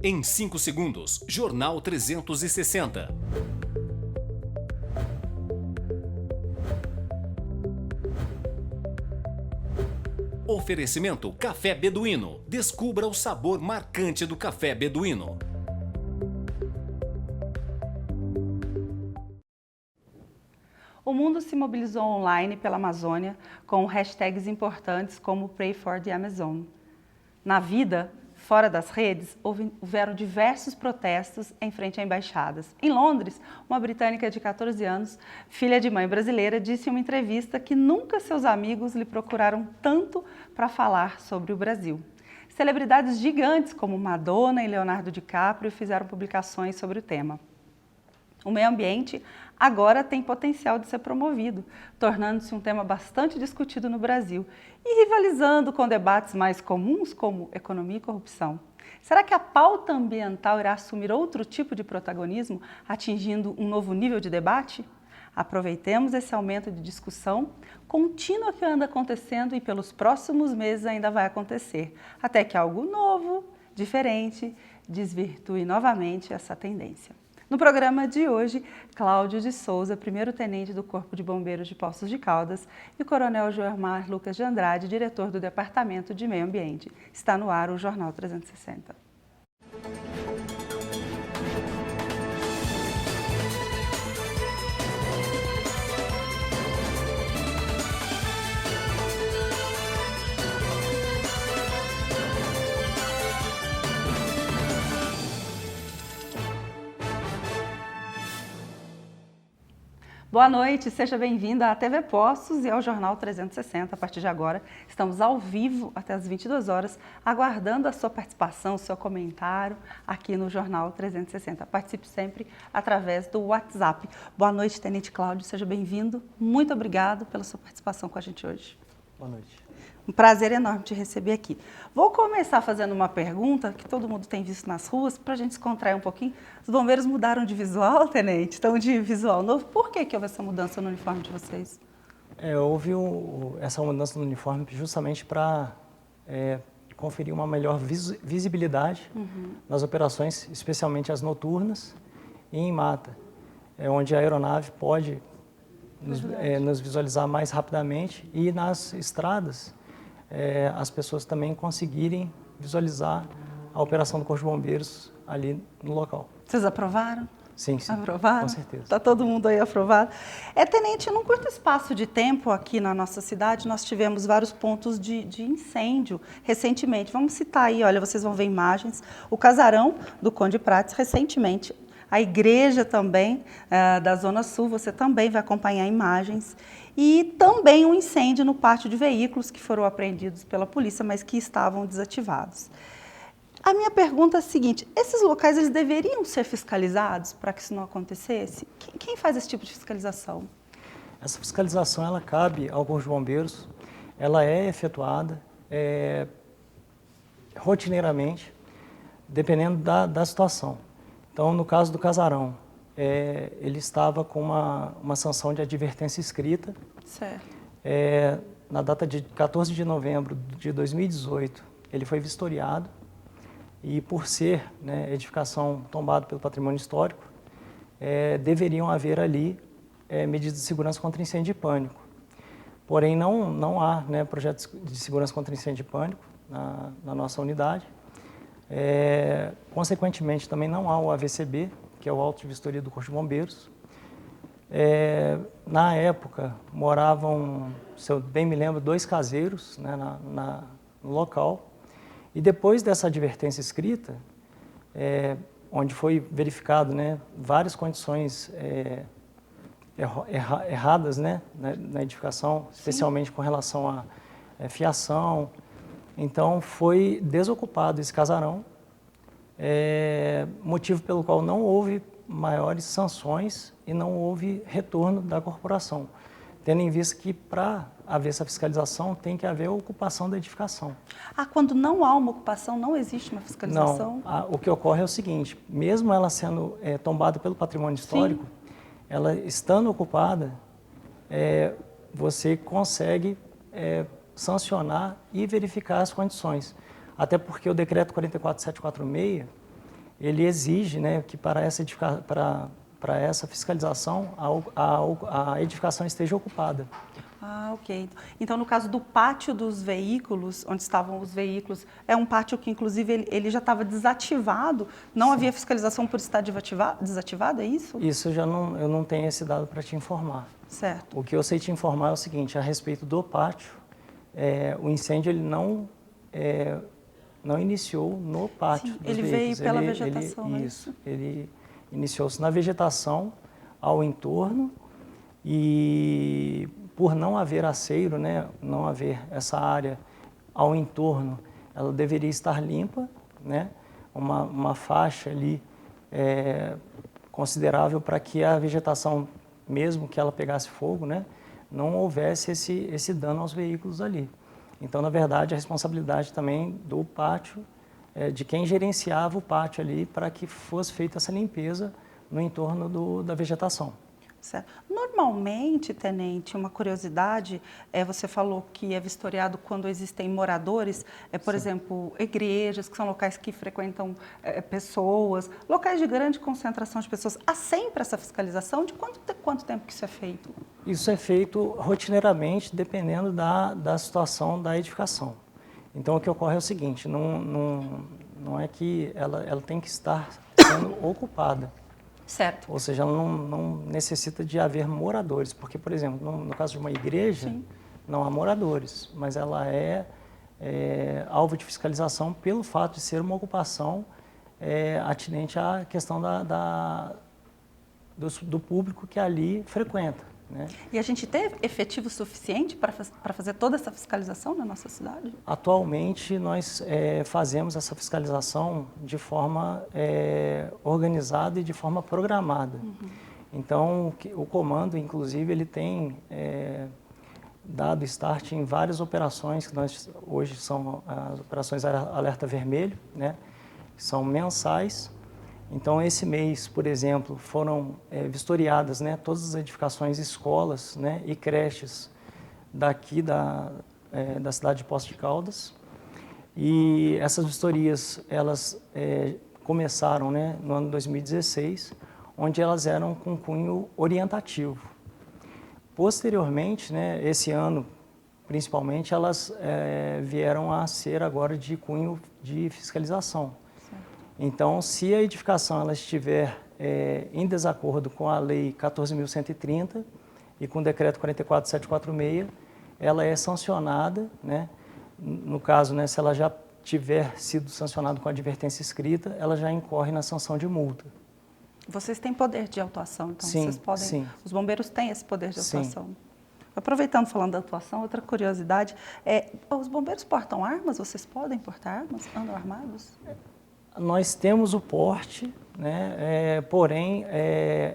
Em 5 segundos, Jornal 360. Oferecimento Café Beduíno. Descubra o sabor marcante do café beduíno. O mundo se mobilizou online pela Amazônia com hashtags importantes como Pray for the Amazon. Na vida, fora das redes, houveram diversos protestos em frente a embaixadas. Em Londres, uma britânica de 14 anos, filha de mãe brasileira, disse em uma entrevista que nunca seus amigos lhe procuraram tanto para falar sobre o Brasil. Celebridades gigantes como Madonna e Leonardo DiCaprio fizeram publicações sobre o tema. O meio ambiente agora tem potencial de ser promovido, tornando-se um tema bastante discutido no Brasil e rivalizando com debates mais comuns como economia e corrupção. Será que a pauta ambiental irá assumir outro tipo de protagonismo, atingindo um novo nível de debate? Aproveitemos esse aumento de discussão contínua que anda acontecendo e pelos próximos meses ainda vai acontecer, até que algo novo, diferente, desvirtue novamente essa tendência. No programa de hoje, Cláudio de Souza, primeiro-tenente do Corpo de Bombeiros de Poços de Caldas, e o coronel Joelmar Lucas de Andrade, diretor do Departamento de Meio Ambiente. Está no ar o Jornal 360. Boa noite, seja bem-vinda à TV Poços e ao Jornal 360. A partir de agora, estamos ao vivo até as 22 horas, aguardando a sua participação, o seu comentário aqui no Jornal 360. Participe sempre através do WhatsApp. Boa noite, Tenente Cláudio, seja bem-vindo. Muito obrigado pela sua participação com a gente hoje. Boa noite. Um prazer enorme te receber aqui. Vou começar fazendo uma pergunta que todo mundo tem visto nas ruas, para a gente descontrair um pouquinho. Os bombeiros mudaram de visual, Tenente? Estão de visual novo. Por que houve essa mudança no uniforme de vocês? Houve essa mudança no uniforme justamente para conferir uma melhor visibilidade nas operações, especialmente as noturnas e em mata, onde a aeronave pode nos visualizar mais rapidamente e nas estradas as pessoas também conseguirem visualizar a operação do Corpo de Bombeiros ali no local. Vocês aprovaram? Sim, aprovaram? Com certeza. Está todo mundo aí aprovado. Tenente, num curto espaço de tempo aqui na nossa cidade, nós tivemos vários pontos de incêndio recentemente. Vamos citar aí, olha, vocês vão ver imagens. O casarão do Conde Prates, recentemente. A igreja também da Zona Sul, você também vai acompanhar imagens. E também um incêndio no pátio de veículos que foram apreendidos pela polícia, mas que estavam desativados. A minha pergunta é a seguinte, esses locais eles deveriam ser fiscalizados para que isso não acontecesse? Quem faz esse tipo de fiscalização? Essa fiscalização ela cabe ao Corpo de Bombeiros, ela é efetuada rotineiramente, dependendo da situação. Então, no caso do casarão, ele estava com uma sanção de advertência escrita. Certo. Na data de 14 de novembro de 2018, ele foi vistoriado e, por ser edificação tombada pelo patrimônio histórico, deveriam haver ali medidas de segurança contra incêndio e pânico. Porém, não há projetos de segurança contra incêndio e pânico na nossa unidade. Consequentemente, também não há o AVCB, que é o Auto de Vistoria do Corpo de Bombeiros. Na época, moravam, se eu bem me lembro, 2 caseiros no local. E depois dessa advertência escrita, onde foi verificado várias condições erradas na edificação, especialmente com relação à fiação. Então, foi desocupado esse casarão, motivo pelo qual não houve maiores sanções e não houve retorno da corporação, tendo em vista que, para haver essa fiscalização, tem que haver a ocupação da edificação. Quando não há uma ocupação, não existe uma fiscalização? Não, o que ocorre é o seguinte, mesmo ela sendo tombada pelo patrimônio histórico, ela estando ocupada, você consegue sancionar e verificar as condições. Até porque o decreto 44746, ele exige, né, que para essa fiscalização a edificação esteja ocupada. Ah, ok. Então, no caso do pátio dos veículos, onde estavam os veículos, é um pátio que, inclusive, ele já estava desativado, não Sim. havia fiscalização por estar desativado, é isso? Isso eu não tenho esse dado para te informar. Certo. O que eu sei te informar é o seguinte, a respeito do pátio, o incêndio ele não iniciou no pátio Sim, dos ele veículos. veio pela vegetação, não é isso? Ele iniciou-se na vegetação, ao entorno, e por não haver aceiro, né, não haver essa área ao entorno, ela deveria estar limpa, né, uma faixa ali considerável para que a vegetação, mesmo que ela pegasse fogo, né, não houvesse esse dano aos veículos ali. Então, na verdade, a responsabilidade também do pátio, de quem gerenciava o pátio ali para que fosse feita essa limpeza no entorno da vegetação. Certo. Normalmente, tenente, uma curiosidade, você falou que é vistoriado quando existem moradores, por exemplo, igrejas, que são locais que frequentam pessoas, locais de grande concentração de pessoas. Há sempre essa fiscalização? De quanto tempo que isso é feito? Isso é feito rotineiramente, dependendo da situação da edificação. Então, o que ocorre é o seguinte, não é que ela tem que estar sendo ocupada. Certo. Ou seja, ela não necessita de haver moradores, porque, por exemplo, no caso de uma igreja, Sim. Não há moradores, mas ela é alvo de fiscalização pelo fato de ser uma ocupação atinente à questão do público que ali frequenta, né? E a gente teve efetivo suficiente para fazer toda essa fiscalização na nossa cidade? Atualmente, nós fazemos essa fiscalização de forma organizada e de forma programada. Uhum. Então, o comando, inclusive, ele tem dado start em várias operações, que hoje são as operações Alerta Vermelho, né, que são mensais. Então, esse mês, por exemplo, foram vistoriadas, né, todas as edificações, escolas, né, e creches daqui da cidade de Poços de Caldas. E essas vistorias, elas começaram, né, no ano 2016, onde elas eram com cunho orientativo. Posteriormente, né, esse ano, principalmente, elas vieram a ser agora de cunho de fiscalização. Então, se a edificação ela estiver em desacordo com a Lei 14.130 e com o Decreto 44.746, ela é sancionada, né? No caso, né, se ela já tiver sido sancionada com advertência escrita, ela já incorre na sanção de multa. Vocês têm poder de autuação, então Sim, vocês podem. sim. Os bombeiros têm esse poder de atuação. Sim. Aproveitando, falando da atuação, outra curiosidade, os bombeiros portam armas? Vocês podem portar armas? Andam armados? Nós temos o porte, né, porém,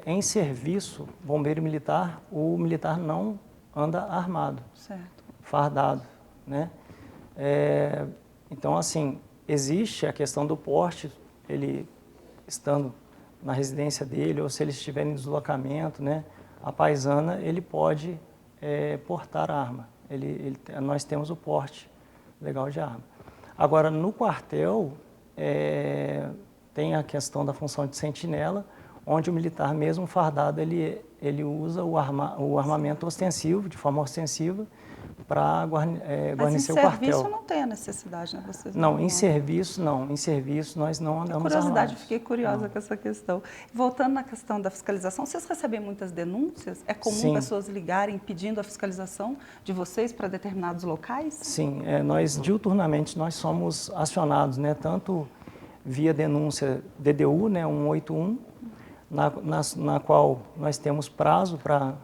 em serviço, bombeiro militar, o militar não anda armado, certo, fardado, né? Então, assim, existe a questão do porte, ele estando na residência dele, ou se ele estiver em deslocamento, né, a paisana, ele pode portar arma. Nós temos o porte legal de arma. Agora, no quartel, tem a questão da função de sentinela, onde o militar, mesmo fardado, ele usa o armamento ostensivo, de forma ostensiva, para guarnecer o quartel. Mas em serviço não tem a necessidade, né? Vocês não, em serviço não. Em serviço nós não andamos armados. Curiosidade, fiquei curiosa com essa questão. Voltando na questão da fiscalização, vocês recebem muitas denúncias? É comum Sim. pessoas ligarem pedindo a fiscalização de vocês para determinados locais? Sim, nós diuturnamente nós somos acionados, né, tanto via denúncia DDU, né, 181, na qual nós temos prazo para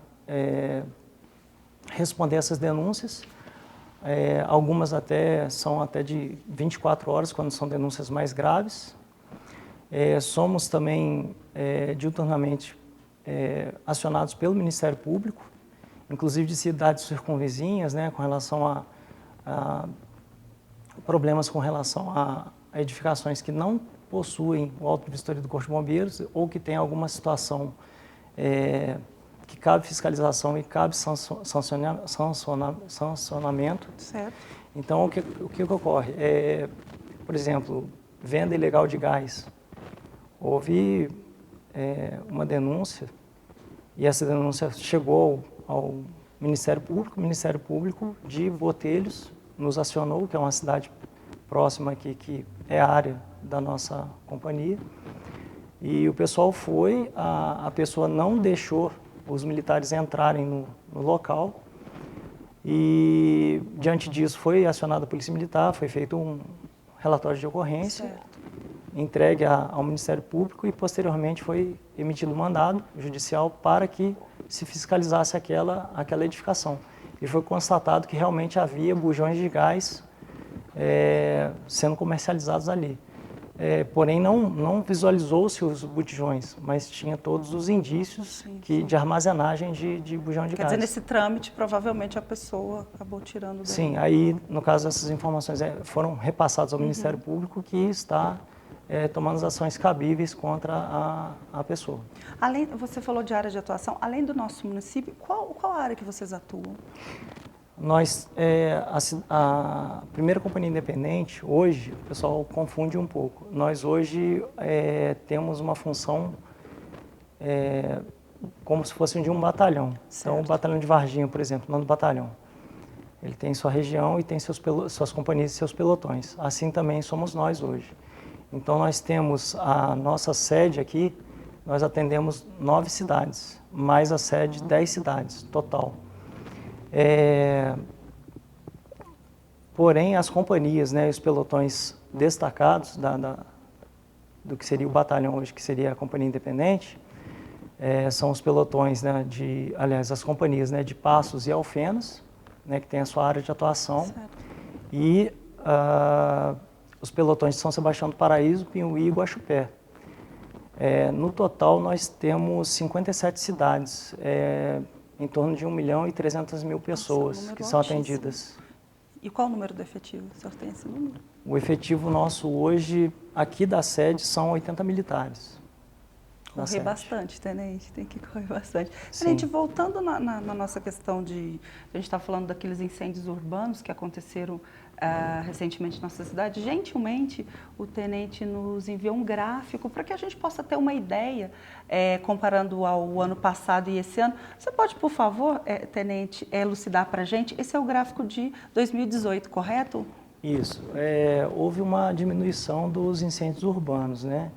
responder essas denúncias. Algumas são até de 24 horas, quando são denúncias mais graves. Somos também diuturnamente acionados pelo Ministério Público, inclusive de cidades circunvizinhas, né, com relação a problemas com relação a edificações que não possuem o auto de vistoria do Corpo de Bombeiros ou que tem alguma situação que cabe fiscalização e cabe sancionamento. Certo. Então, o que ocorre? Por exemplo, venda ilegal de gás, houve uma denúncia, e essa denúncia chegou ao Ministério Público. O Ministério Público de Botelhos nos acionou, que é uma cidade próxima aqui, que é a área da nossa companhia. E o pessoal foi, a pessoa não deixou os militares entrarem no local. E, diante disso, foi acionada a Polícia Militar, foi feito um relatório de ocorrência, entregue ao Ministério Público e, posteriormente, foi emitido um mandado judicial para que se fiscalizasse aquela edificação. E foi constatado que realmente havia bujões de gás sendo comercializados ali. Porém, não visualizou-se os botijões, mas tinha todos os indícios de armazenagem de bujão de gás. Quer dizer, nesse trâmite, provavelmente a pessoa acabou tirando daí. Sim, aí, no caso, essas informações foram repassadas ao Ministério Público, que está tomando as ações cabíveis contra a pessoa. Você falou de área de atuação. Além do nosso município, qual a área que vocês atuam? Nós, a primeira companhia independente, hoje, o pessoal confunde um pouco. Nós hoje temos uma função como se fosse de um batalhão. Certo. Então, o batalhão de Varginha, por exemplo, nono batalhão, ele tem sua região e tem suas companhias e seus pelotões. Assim também somos nós hoje. Então, nós temos a nossa sede aqui, nós atendemos 9 cidades, mais a sede 10 cidades, total. Porém, as companhias, né, os pelotões destacados do que seria o batalhão hoje, que seria a companhia independente, são os pelotões, né, as companhias, né, de Passos e Alfenas, né, que tem a sua área de atuação, certo. E os pelotões de São Sebastião do Paraíso, Pinhuí e Guaxupé. No total, nós temos 57 cidades, em torno de 1.300.000 pessoas que são atendidas. E qual o número do efetivo? O senhor tem esse número? O efetivo nosso hoje, aqui da sede, são 80 militares. Correr bastante, tenente, tem que correr bastante. Tenente, voltando na nossa questão a gente está falando daqueles incêndios urbanos que aconteceram recentemente na nossa cidade, gentilmente o tenente nos enviou um gráfico para que a gente possa ter uma ideia, comparando ao ano passado e esse ano. Você pode, por favor, tenente, elucidar para a gente? Esse é o gráfico de 2018, correto? Isso. Houve uma diminuição dos incêndios urbanos, né?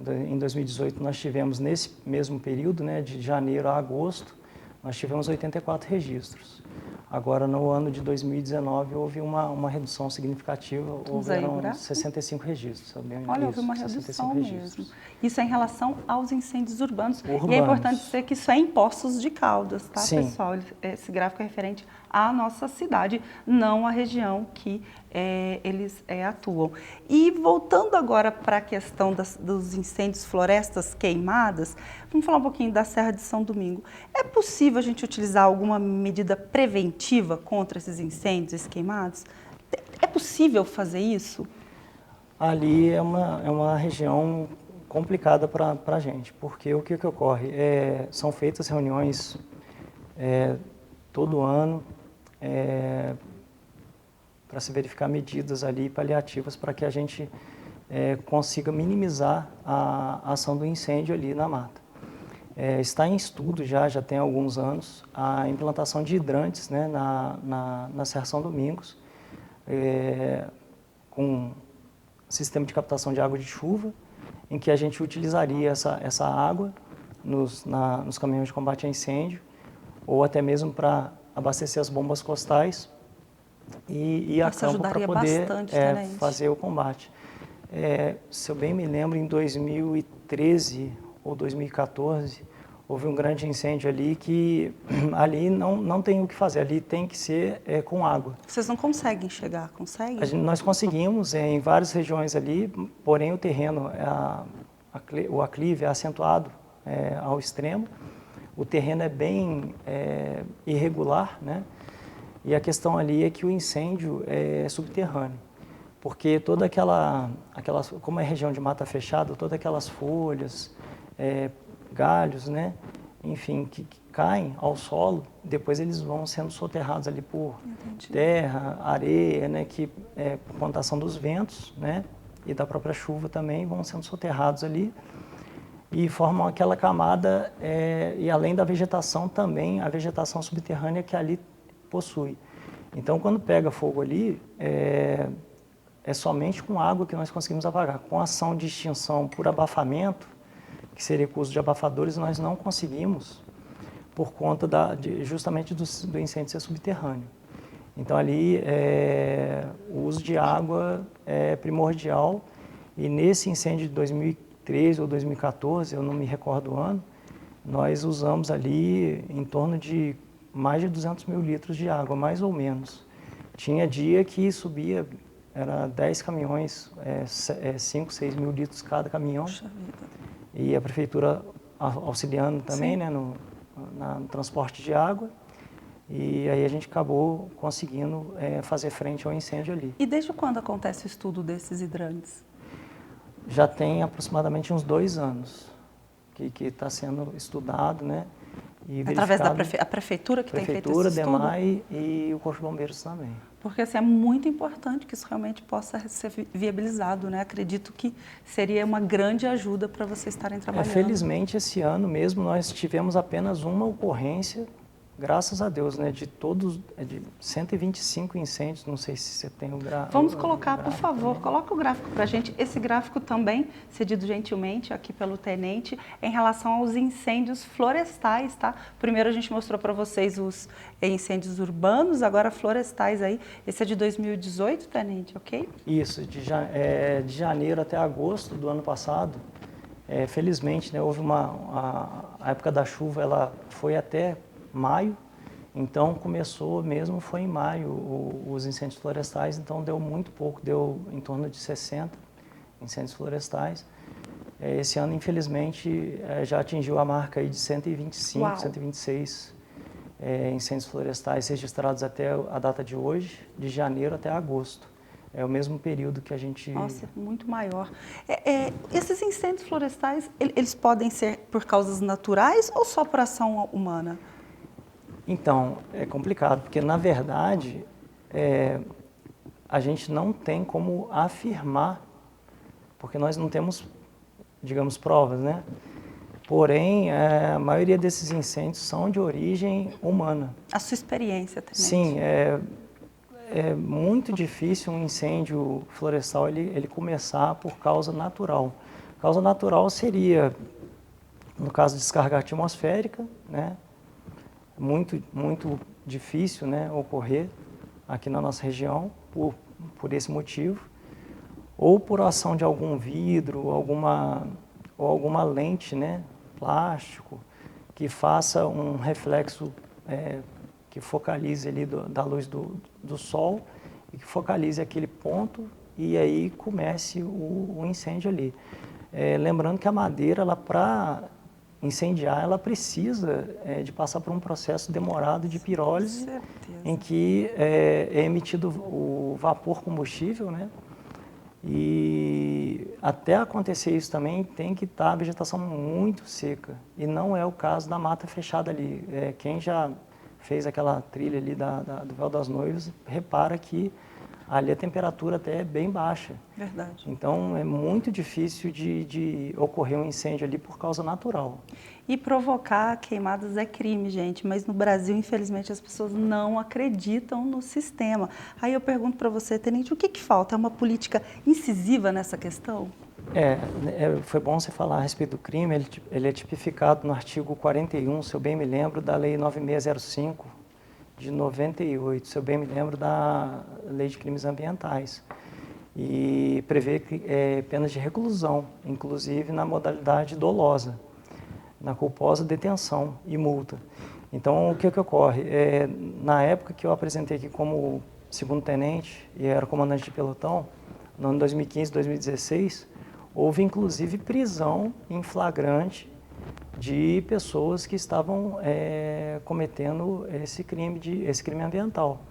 Em 2018, nós tivemos, nesse mesmo período, né, de janeiro a agosto, nós tivemos 84 registros. Agora, no ano de 2019, houve uma redução significativa, houveram 65 registros. Olha, houve uma redução mesmo. Isso é em relação aos incêndios urbanos. E é importante dizer que isso é em Poços de Caldas, tá, sim, pessoal? Esse gráfico é referente à nossa cidade, não à região que eles atuam. E voltando agora para a questão dos incêndios, florestas queimadas, vamos falar um pouquinho da Serra de São Domingo. É possível a gente utilizar alguma medida preventiva contra esses incêndios queimados? É possível fazer isso? Ali é uma região complicada para a gente, porque o que ocorre? São feitas reuniões todo ano para se verificar medidas ali paliativas para que a gente consiga minimizar a ação do incêndio ali na mata. Está em estudo já tem alguns anos a implantação de hidrantes, né, na Serra São Domingos, com sistema de captação de água de chuva, em que a gente utilizaria essa água nos caminhões de combate a incêndio, ou até mesmo para abastecer as bombas costais e a campo para poder fazer o combate. Se eu bem me lembro, em 2013 ou 2014, houve um grande incêndio ali que ali não tem o que fazer, ali tem que ser com água. Vocês não conseguem chegar, conseguem? Nós conseguimos em várias regiões ali, porém o terreno, o aclive é acentuado ao extremo, o terreno é bem irregular, né? E a questão ali é que o incêndio é subterrâneo, porque toda como é região de mata fechada, todas aquelas folhas, galhos, né? Enfim, que caem ao solo, depois eles vão sendo soterrados ali por terra, areia, né? Que por conta da ação dos ventos, né? e da própria chuva também vão sendo soterrados ali e formam aquela camada, e além da vegetação também, a vegetação subterrânea que ali possui. Então, quando pega fogo ali, é somente com água que nós conseguimos apagar. Com ação de extinção por abafamento, que seria com o uso de abafadores, nós não conseguimos, por conta justamente do incêndio ser subterrâneo. Então, ali, o uso de água é primordial, e nesse incêndio de 2013 ou 2014, eu não me recordo o ano, nós usamos ali em torno de mais de 200 mil litros de água, mais ou menos. Tinha dia que subia, era 10 caminhões, 5, 6 mil litros cada caminhão. Puxa vida. E a prefeitura auxiliando também, né, no transporte de água. E aí a gente acabou conseguindo fazer frente ao incêndio ali. E desde quando acontece o estudo desses hidrantes? Já tem aproximadamente uns 2 anos que está sendo estudado, né? E através da prefeitura que tem feito esse estudo? Prefeitura, DEMAI e o Corpo de Bombeiros também. Porque assim, é muito importante que isso realmente possa ser viabilizado, né? Acredito que seria uma grande ajuda para vocês estarem trabalhando. Felizmente, esse ano mesmo, nós tivemos apenas uma ocorrência, graças a Deus, né? De 125 incêndios, não sei se você tem o gráfico. Vamos colocar, por favor, coloca o gráfico para a gente. Esse gráfico também, cedido gentilmente aqui pelo tenente, em relação aos incêndios florestais, tá? Primeiro a gente mostrou para vocês os incêndios urbanos, agora florestais aí. Esse é de 2018, tenente, ok? Isso, de janeiro até agosto do ano passado, felizmente, né? Houve a época da chuva, ela foi até maio, então começou mesmo, foi em maio os incêndios florestais, então deu muito pouco, deu em torno de 60 incêndios florestais. Esse ano, infelizmente, já atingiu a marca aí de 125, Uau. 126 incêndios florestais registrados até a data de hoje, de janeiro até agosto. É o mesmo período que a gente... Nossa, muito maior. Esses incêndios florestais, eles podem ser por causas naturais ou só por ação humana? Então, é complicado, porque, na verdade, a gente não tem como afirmar, porque nós não temos, digamos, provas, né? Porém, a maioria desses incêndios são de origem humana. A sua experiência, tenente? Sim, é muito difícil um incêndio florestal ele começar por causa natural. Causa natural seria, no caso, descarga atmosférica, né? Muito difícil, né, ocorrer aqui na nossa região por esse motivo, ou por ação de algum vidro, ou alguma lente, né, plástico, que faça um reflexo que focalize ali da luz do sol e que focalize aquele ponto e aí comece o incêndio ali. Lembrando que a madeira, ela para incendiar, ela precisa de passar por um processo demorado de pirólise, em que é emitido o vapor combustível, né? E até acontecer isso também tem que estar a vegetação muito seca, e não é o caso da mata fechada ali. Quem já fez aquela trilha ali do Véu das Noivas, repara que ali a temperatura até é bem baixa. Verdade. Então, é muito difícil de ocorrer um incêndio ali por causa natural. E provocar queimadas é crime, gente, mas no Brasil, infelizmente, as pessoas não acreditam no sistema. Aí eu pergunto para você, tenente, o que falta? É uma política incisiva nessa questão? Foi bom você falar a respeito do crime, ele é tipificado no artigo 41, se eu bem me lembro, da Lei 9605, de 98, se eu bem me lembro, da Lei de Crimes Ambientais. E prevê penas de reclusão, inclusive na modalidade dolosa, na culposa detenção e multa. Então, o que ocorre? Na época que eu apresentei aqui como segundo tenente e era comandante de pelotão, no ano 2015, 2016, houve inclusive prisão em flagrante de pessoas que estavam cometendo esse crime ambiental.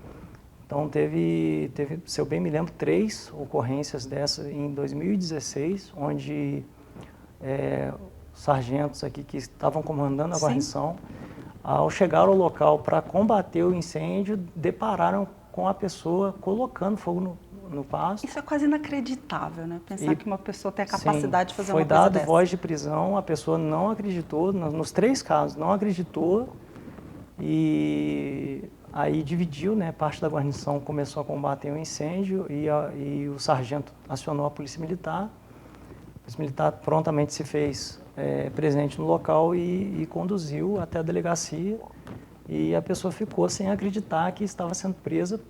Então, teve, se eu bem me lembro, 3 ocorrências dessas em 2016, onde sargentos aqui que estavam comandando a guarnição, ao chegar ao local para combater o incêndio, depararam com a pessoa colocando fogo no pasto. Isso é quase inacreditável, né? Pensar que uma pessoa tem a capacidade de fazer uma coisa foi dado dessa. voz de prisão, a pessoa não acreditou, nos 3 casos, não acreditou, e aí dividiu, né? Parte da guarnição começou a combater o incêndio e o sargento acionou a polícia militar. A polícia militar prontamente se fez presente no local e conduziu até a delegacia, e a pessoa ficou sem acreditar que estava sendo presa.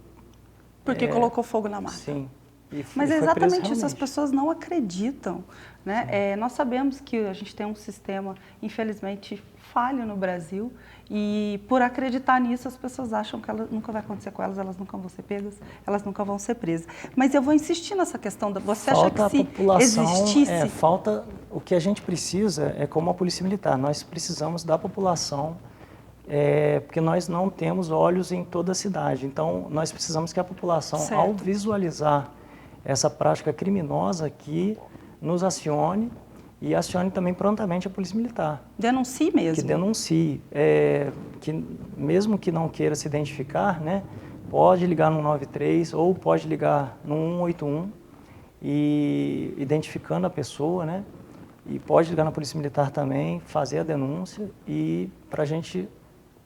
Porque colocou fogo na mata. Sim. Mas é foi exatamente presa isso, as realmente. pessoas não acreditam, né? Nós sabemos que a gente tem um sistema, infelizmente, falho no Brasil, e por acreditar nisso as pessoas acham que nunca vai acontecer com elas nunca vão ser pegas, elas nunca vão ser presas. Mas eu vou insistir nessa questão, você acha que se existisse... O que a gente precisa é como a Polícia Militar, nós precisamos da população, porque nós não temos olhos em toda a cidade, então nós precisamos que a população, certo, ao visualizar essa prática criminosa, que nos acione e acione também prontamente a Polícia Militar. Denuncie mesmo. Que denuncie, que mesmo que não queira se identificar, né, pode ligar no 93 ou pode ligar no 181, e identificando a pessoa, né, e pode ligar na Polícia Militar também, fazer a denúncia, e para a gente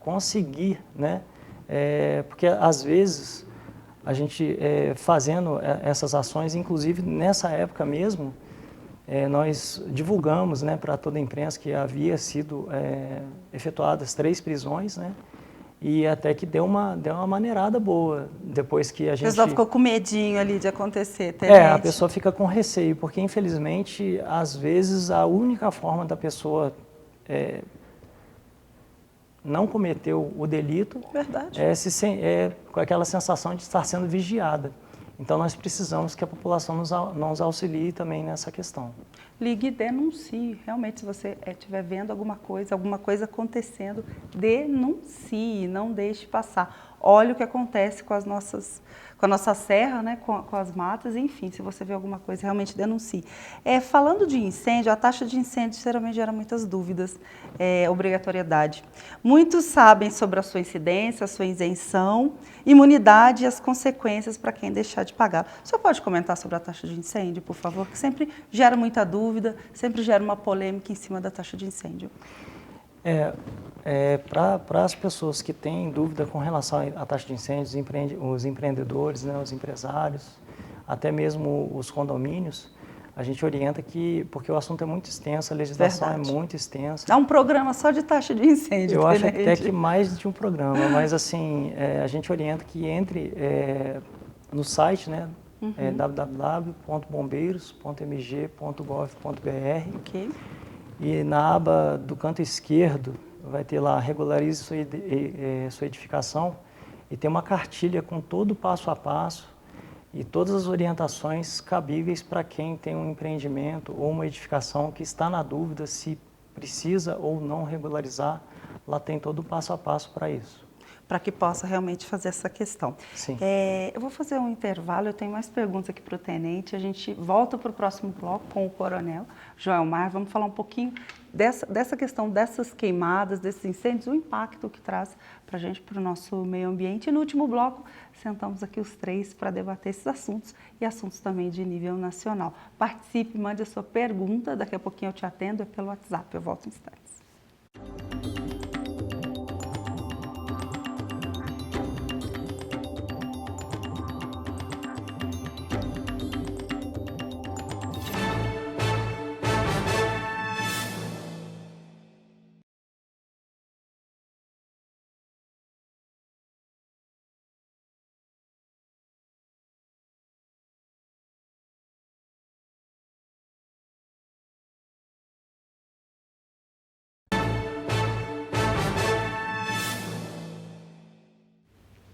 conseguir, né, porque às vezes a gente fazendo essas ações, inclusive nessa época mesmo, nós divulgamos, né, para toda a imprensa que havia sido efetuadas 3 prisões, né, e até que deu uma maneirada boa, depois que a gente... O pessoal ficou com medinho ali de acontecer, a pessoa fica com receio, porque infelizmente, às vezes, a única forma da pessoa não cometer o delito com aquela sensação de estar sendo vigiada. Então, nós precisamos que a população nos auxilie também nessa questão. Ligue e denuncie. Realmente, se você estiver vendo alguma coisa acontecendo, denuncie, não deixe passar. Olhe o que acontece com a nossa serra, né, com as matas, enfim, se você vê alguma coisa, realmente denuncie. Falando de incêndio, a taxa de incêndio geralmente gera muitas dúvidas, obrigatoriedade. Muitos sabem sobre a sua incidência, a sua isenção, imunidade e as consequências para quem deixar de pagar. O senhor pode comentar sobre a taxa de incêndio, por favor, que sempre gera muita dúvida, sempre gera uma polêmica em cima da taxa de incêndio. Para as pessoas que têm dúvida com relação à taxa de incêndios, os empreendedores, né, os empresários, até mesmo os condomínios, a gente orienta porque o assunto é muito extenso, a legislação é muito extensa. Há um programa só de taxa de incêndio. Eu acho até que mais de um programa, mas assim, a gente orienta que entre no site, né, www.bombeiros.mg.gov.br. Okay. E na aba do canto esquerdo vai ter lá, regularize sua edificação, e tem uma cartilha com todo o passo a passo e todas as orientações cabíveis para quem tem um empreendimento ou uma edificação que está na dúvida se precisa ou não regularizar. Lá tem todo o passo a passo para isso. Para que possa realmente fazer essa questão. Sim. Eu vou fazer um intervalo, eu tenho mais perguntas aqui para o tenente, a gente volta para o próximo bloco com o coronel Joelmar, vamos falar um pouquinho dessa questão dessas queimadas, desses incêndios, o impacto que traz para a gente, para o nosso meio ambiente. E no último bloco, sentamos aqui os 3 para debater esses assuntos e assuntos também de nível nacional. Participe, mande a sua pergunta, daqui a pouquinho eu te atendo, pelo WhatsApp, eu volto em instantes.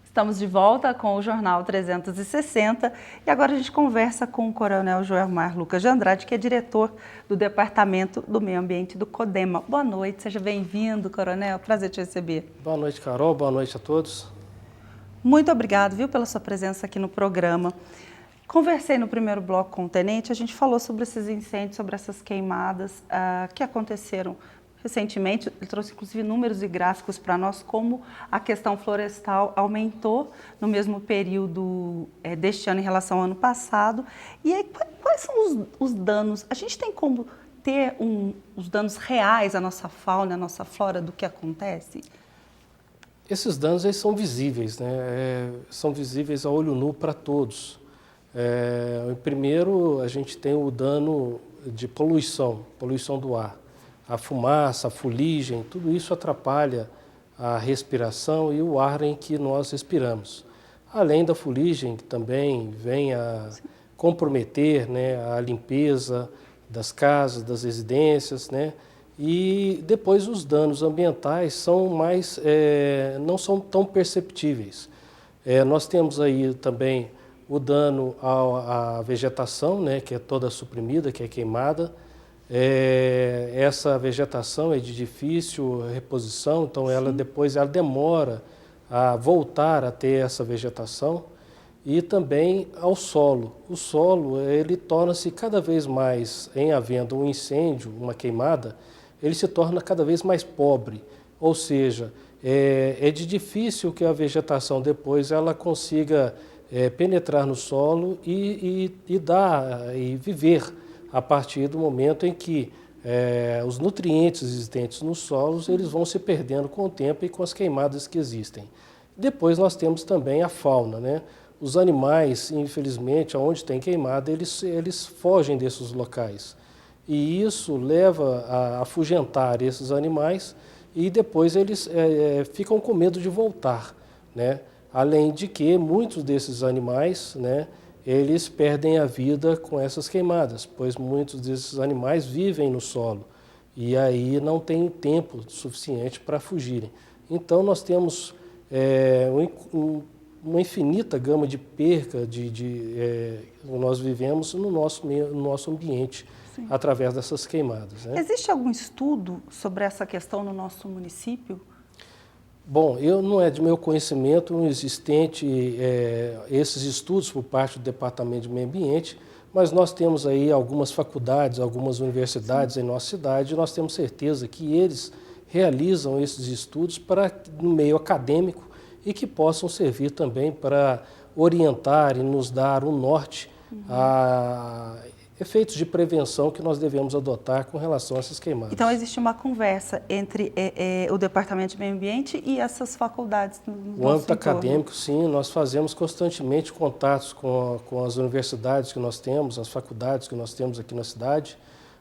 Estamos de volta com o Jornal 360 e agora a gente conversa com o Coronel Joelmar Lucas de Andrade, que é diretor do Departamento do Meio Ambiente do CODEMA. Boa noite, seja bem-vindo, Coronel, prazer te receber. Boa noite, Carol, boa noite a todos. Muito obrigado, viu, pela sua presença aqui no programa. Conversei no primeiro bloco com o tenente, a gente falou sobre esses incêndios, sobre essas queimadas que aconteceram recentemente, ele trouxe inclusive números e gráficos para nós, como a questão florestal aumentou no mesmo período deste ano em relação ao ano passado. E aí, quais são os danos? A gente tem como ter os danos reais à nossa fauna, à nossa flora do que acontece? Esses danos eles são visíveis, né? São visíveis a olho nu para todos. Primeiro, a gente tem o dano de poluição do ar. A fumaça, a fuligem, tudo isso atrapalha a respiração e o ar em que nós respiramos. Além da fuligem, que também vem a comprometer, né, a limpeza das casas, das residências, né? E depois os danos ambientais são não são tão perceptíveis. Nós temos aí também o dano à vegetação, né, que é toda suprimida, que é queimada. Essa vegetação é de difícil reposição, então ela demora a voltar a ter essa vegetação. E também ao solo. O solo, ele torna-se cada vez mais, em havendo um incêndio, uma queimada, ele se torna cada vez mais pobre. Ou seja, é de difícil que a vegetação depois ela consiga penetrar no solo e viver a partir do momento em que os nutrientes existentes nos solos eles vão se perdendo com o tempo e com as queimadas que existem. Depois nós temos também a fauna, né? Os animais, infelizmente, onde tem queimada, eles fogem desses locais. E isso leva a afugentar esses animais e depois eles ficam com medo de voltar, né? Além de que muitos desses animais, né, eles perdem a vida com essas queimadas, pois muitos desses animais vivem no solo e aí não tem tempo suficiente para fugirem. Então nós temos uma infinita gama de perca nós vivemos no nosso ambiente. Sim. Através dessas queimadas. Né? Existe algum estudo sobre essa questão no nosso município? Bom, não é de meu conhecimento existente esses estudos por parte do Departamento de Meio Ambiente, mas nós temos aí algumas faculdades, algumas universidades Sim. Em nossa cidade, e nós temos certeza que eles realizam esses estudos no meio acadêmico e que possam servir também para orientar e nos dar um norte a efeitos de prevenção que nós devemos adotar com relação a essas queimadas. Então, existe uma conversa entre o Departamento de Meio Ambiente e essas faculdades no nosso âmbito acadêmico, sim, nós fazemos constantemente contatos com as universidades que nós temos, as faculdades que nós temos aqui na cidade.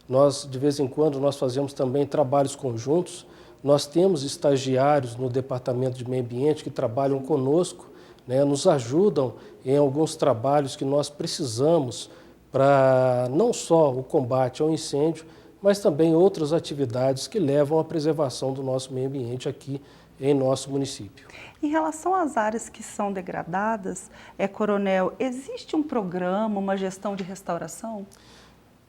Nós, de vez em quando, nós fazemos também trabalhos conjuntos. Nós temos estagiários no Departamento de Meio Ambiente que trabalham conosco, né, nos ajudam em alguns trabalhos que nós precisamos para não só o combate ao incêndio, mas também outras atividades que levam à preservação do nosso meio ambiente aqui em nosso município. Em relação às áreas que são degradadas, Coronel, existe um programa, uma gestão de restauração?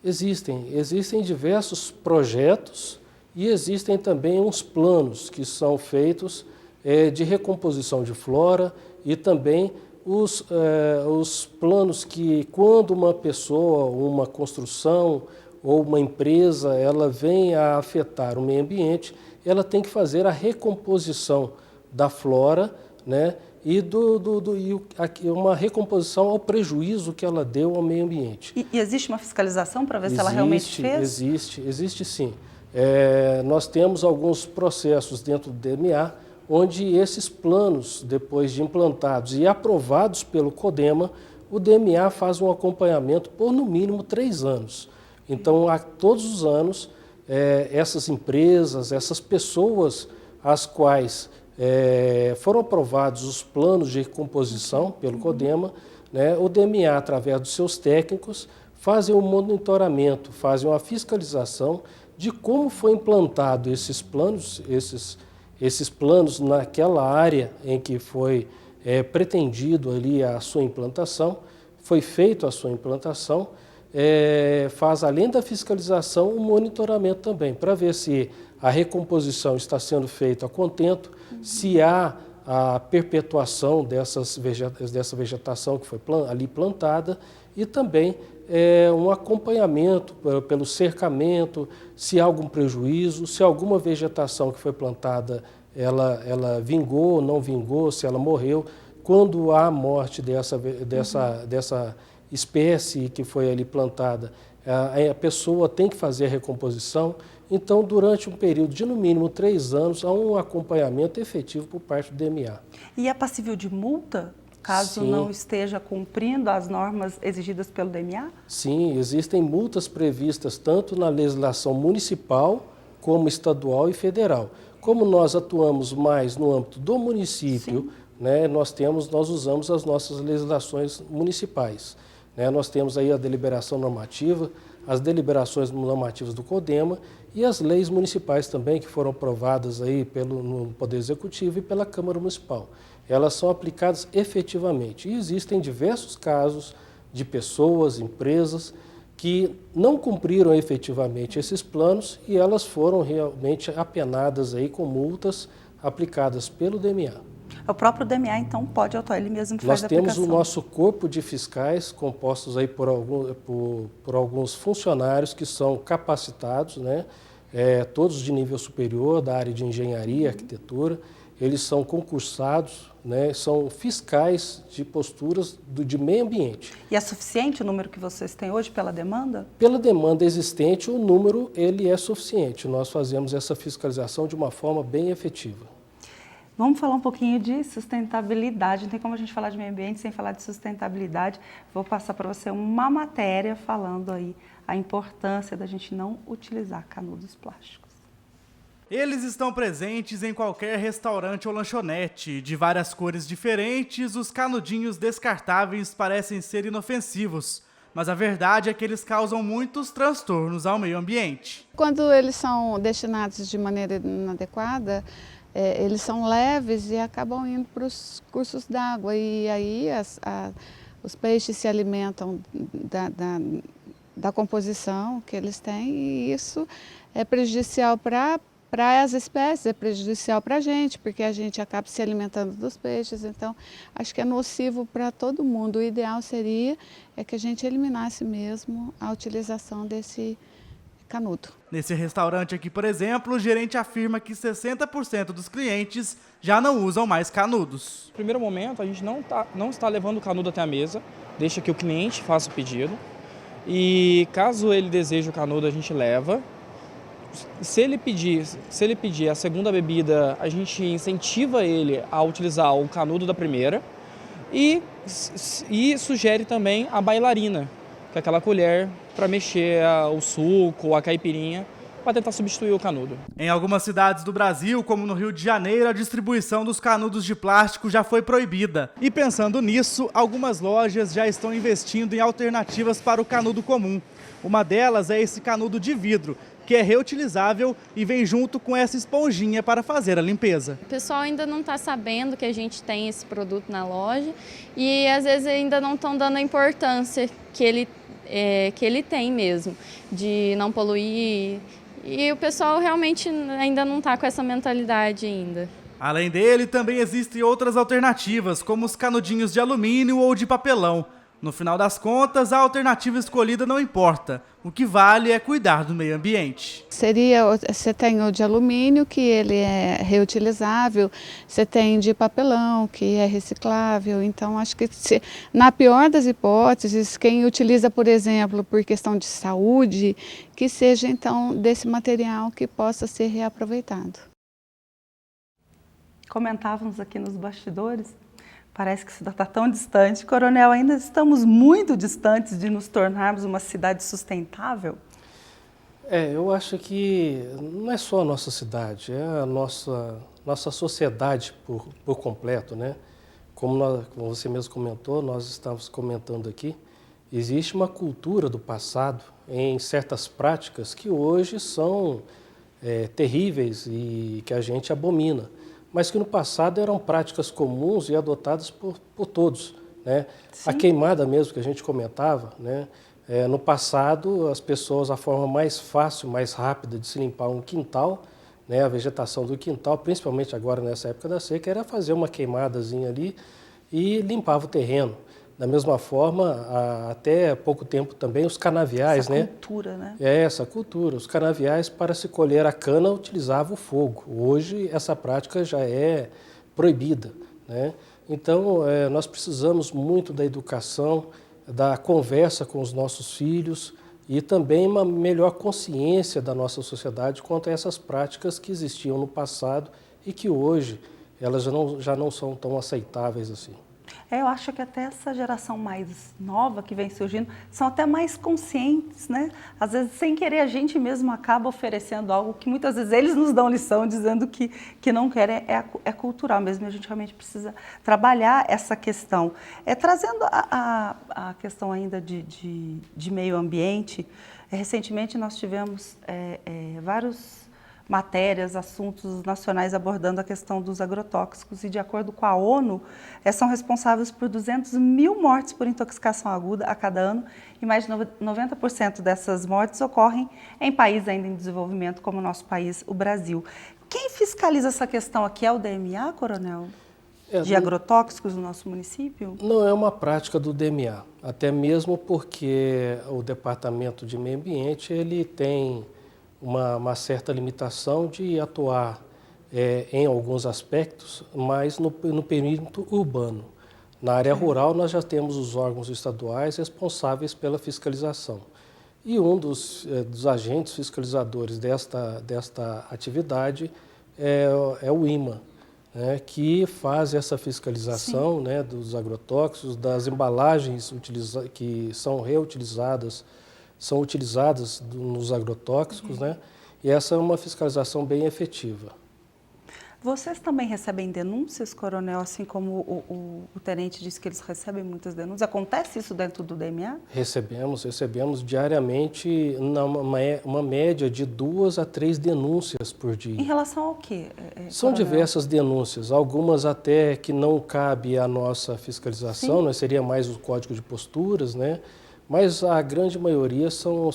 Existem diversos projetos e existem também uns planos que são feitos de recomposição de flora e também os planos que, quando uma pessoa, uma construção ou uma empresa, ela vem a afetar o meio ambiente, ela tem que fazer a recomposição da flora, né, e uma recomposição ao prejuízo que ela deu ao meio ambiente. E existe uma fiscalização para ver se ela realmente fez? Existe sim. Nós temos alguns processos dentro do DMA, onde esses planos, depois de implantados e aprovados pelo CODEMA, o DMA faz um acompanhamento por no mínimo 3 anos. Então, todos os anos, essas empresas, essas pessoas às quais foram aprovados os planos de recomposição pelo CODEMA, né, o DMA, através dos seus técnicos, fazem um monitoramento, fazem uma fiscalização de como foi implantado esses planos naquela área em que foi pretendido ali a sua implantação, foi feito a sua implantação, faz além da fiscalização um monitoramento também, para ver se a recomposição está sendo feita a contento, se há a perpetuação dessa vegetação que foi ali plantada e também um acompanhamento pelo cercamento, se há algum prejuízo, se alguma vegetação que foi plantada, ela vingou ou não vingou, se ela morreu. Quando há morte dessa espécie que foi ali plantada, a pessoa tem que fazer a recomposição. Então, durante um período de no mínimo 3 anos, há um acompanhamento efetivo por parte do DMA. E é passível de multa, caso Sim. não esteja cumprindo as normas exigidas pelo DMA? Sim, existem multas previstas tanto na legislação municipal, como estadual e federal. Como nós atuamos mais no âmbito do município, né, nós usamos as nossas legislações municipais. Né? Nós temos aí a deliberação normativa, as deliberações normativas do CODEMA e as leis municipais também, que foram aprovadas aí no Poder Executivo e pela Câmara Municipal. Elas são aplicadas efetivamente. E existem diversos casos de pessoas, empresas, que não cumpriram efetivamente esses planos e elas foram realmente apenadas aí com multas aplicadas pelo DMA. O próprio DMA, então, pode atuar, ele mesmo que faz a aplicação. Nós temos o nosso corpo de fiscais, compostos aí por alguns funcionários que são capacitados, né? Todos de nível superior, da área de engenharia e arquitetura. Eles são concursados, né? São fiscais de posturas de meio ambiente. E é suficiente o número que vocês têm hoje pela demanda? Pela demanda existente, o número ele é suficiente. Nós fazemos essa fiscalização de uma forma bem efetiva. Vamos falar um pouquinho de sustentabilidade. Não tem como a gente falar de meio ambiente sem falar de sustentabilidade. Vou passar para você uma matéria falando aí a importância da gente não utilizar canudos plásticos. Eles estão presentes em qualquer restaurante ou lanchonete. De várias cores diferentes, os canudinhos descartáveis parecem ser inofensivos. Mas a verdade é que eles causam muitos transtornos ao meio ambiente. Quando eles são destinados de maneira inadequada, eles são leves e acabam indo para os cursos d'água. E aí os peixes se alimentam da composição que eles têm e isso é prejudicial para as espécies, é prejudicial para a gente, porque a gente acaba se alimentando dos peixes, então acho que é nocivo para todo mundo. O ideal seria que a gente eliminasse mesmo a utilização desse canudo. Nesse restaurante aqui, por exemplo, o gerente afirma que 60% dos clientes já não usam mais canudos. No primeiro momento, a gente não está levando o canudo até a mesa, deixa que o cliente faça o pedido e caso ele deseje o canudo, a gente leva. Se ele pedir a segunda bebida, a gente incentiva ele a utilizar o canudo da primeira e sugere também a bailarina, que é aquela colher para mexer o suco, a caipirinha, para tentar substituir o canudo. Em algumas cidades do Brasil, como no Rio de Janeiro, a distribuição dos canudos de plástico já foi proibida. E pensando nisso, algumas lojas já estão investindo em alternativas para o canudo comum. Uma delas é esse canudo de vidro, que é reutilizável e vem junto com essa esponjinha para fazer a limpeza. O pessoal ainda não está sabendo que a gente tem esse produto na loja e às vezes ainda não estão dando a importância que ele tem mesmo, de não poluir. E o pessoal realmente ainda não está com essa mentalidade ainda. Além dele, também existem outras alternativas, como os canudinhos de alumínio ou de papelão. No final das contas, a alternativa escolhida não importa. O que vale é cuidar do meio ambiente. Você tem o de alumínio, que ele é reutilizável, você tem de papelão, que é reciclável. Então, acho que na pior das hipóteses, quem utiliza, por exemplo, por questão de saúde, que seja então desse material que possa ser reaproveitado. Comentávamos aqui nos bastidores. Parece que isso está tão distante. Coronel, ainda estamos muito distantes de nos tornarmos uma cidade sustentável? Eu acho que não é só a nossa cidade, é a nossa sociedade por completo, né? Como você mesmo comentou, nós estávamos comentando aqui, existe uma cultura do passado em certas práticas que hoje são terríveis e que a gente abomina, mas que no passado eram práticas comuns e adotadas por todos, né? A queimada mesmo que a gente comentava, né? No passado, as pessoas, a forma mais fácil, mais rápida de se limpar um quintal, né? A vegetação do quintal, principalmente agora nessa época da seca, era fazer uma queimadazinha ali e limpava o terreno. Da mesma forma, até pouco tempo também, os canaviais, essa né? cultura, né? Essa cultura. Os canaviais, para se colher a cana, utilizavam o fogo. Hoje, essa prática já é proibida, né? Então, nós precisamos muito da educação, da conversa com os nossos filhos e também uma melhor consciência da nossa sociedade quanto a essas práticas que existiam no passado e que hoje elas já não são tão aceitáveis assim. Eu acho que até essa geração mais nova que vem surgindo são até mais conscientes, né? Às vezes, sem querer, a gente mesmo acaba oferecendo algo que muitas vezes eles nos dão lição dizendo que não querem, é cultural mesmo, a gente realmente precisa trabalhar essa questão. Trazendo a questão ainda de meio ambiente, recentemente nós tivemos vários matérias, assuntos nacionais abordando a questão dos agrotóxicos e, de acordo com a ONU, são responsáveis por 200 mil mortes por intoxicação aguda a cada ano e mais de 90% dessas mortes ocorrem em países ainda em desenvolvimento, como o nosso país, o Brasil. Quem fiscaliza essa questão aqui é o DMA, Coronel? De agrotóxicos no nosso município? Não é uma prática do DMA, até mesmo porque o Departamento de Meio Ambiente ele tem uma certa limitação de atuar em alguns aspectos, mas no perímetro urbano. Na área rural, nós já temos os órgãos estaduais responsáveis pela fiscalização. E um dos agentes fiscalizadores desta atividade é o IMA, né, que faz essa fiscalização, né, dos agrotóxicos, das embalagens que são reutilizadas, são utilizadas nos agrotóxicos, né? E essa é uma fiscalização bem efetiva. Vocês também recebem denúncias, Coronel, assim como o tenente disse que eles recebem muitas denúncias? Acontece isso dentro do DMA? Recebemos diariamente uma média de 2 a 3 denúncias por dia. Em relação ao quê, São Coronel? diversas denúncias, algumas até que não cabe à nossa fiscalização, né? Seria mais o Código de Posturas, né? Mas a grande maioria são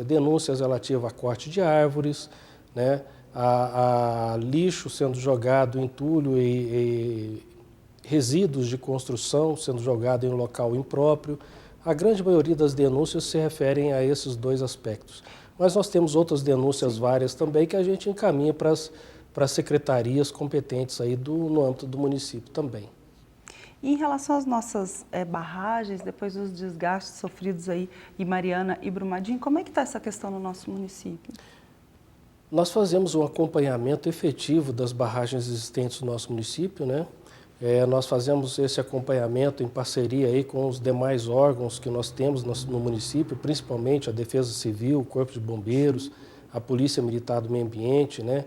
denúncias relativas a corte de árvores, né, a lixo sendo jogado, entulho e resíduos de construção sendo jogado em um local impróprio. A grande maioria das denúncias se referem a esses 2 aspectos. Mas nós temos outras denúncias várias também que a gente encaminha para as secretarias competentes aí no âmbito do município também. E em relação às nossas barragens, depois dos desgastes sofridos aí em Mariana e Brumadinho, como é que está essa questão no nosso município? Nós fazemos um acompanhamento efetivo das barragens existentes no nosso município, né? Nós fazemos esse acompanhamento em parceria aí com os demais órgãos que nós temos no município, principalmente a Defesa Civil, o Corpo de Bombeiros, a Polícia Militar do Meio Ambiente, né?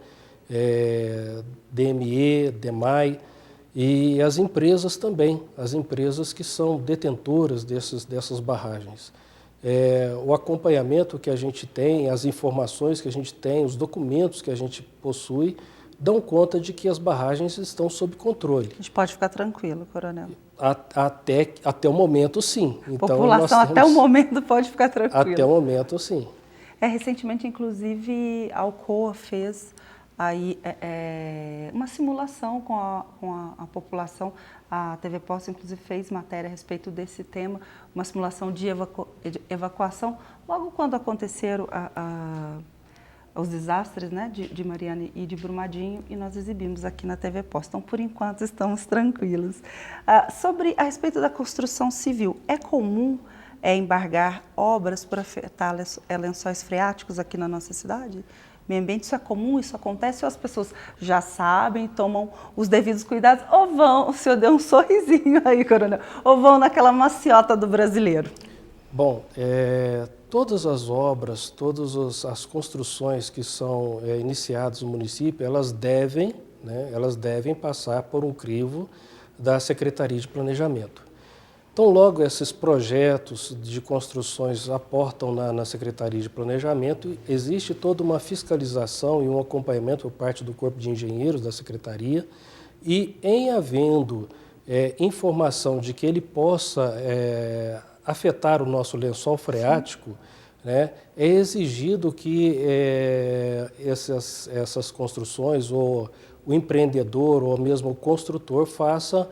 DME, DEMAI, e as empresas também, as empresas que são detentoras dessas barragens. O acompanhamento que a gente tem, as informações que a gente tem, os documentos que a gente possui, dão conta de que as barragens estão sob controle. A gente pode ficar tranquilo, Coronel? Até o momento, sim. A população até o momento pode ficar tranquila? Até o momento, sim. Recentemente, inclusive, a Alcoa fez aí uma simulação com a população. A TV Post, inclusive, fez matéria a respeito desse tema, uma simulação de evacuação, logo quando aconteceram os desastres, né, de Mariana e de Brumadinho, e nós exibimos aqui na TV Post. Então, por enquanto, estamos tranquilos. A respeito da construção civil, é comum embargar obras por afetar lençóis freáticos aqui na nossa cidade? Meio ambiente, isso é comum, isso acontece, ou as pessoas já sabem, tomam os devidos cuidados, ou vão, o senhor deu um sorrisinho aí, Coronel, ou vão naquela maciota do brasileiro? Bom, todas as obras, todas as construções que são iniciadas no município, elas devem passar por um crivo da Secretaria de Planejamento. Então, logo esses projetos de construções aportam na Secretaria de Planejamento, existe toda uma fiscalização e um acompanhamento por parte do Corpo de Engenheiros da Secretaria, e em havendo informação de que ele possa afetar o nosso lençol freático, né, é exigido que essas construções, ou o empreendedor, ou mesmo o construtor, faça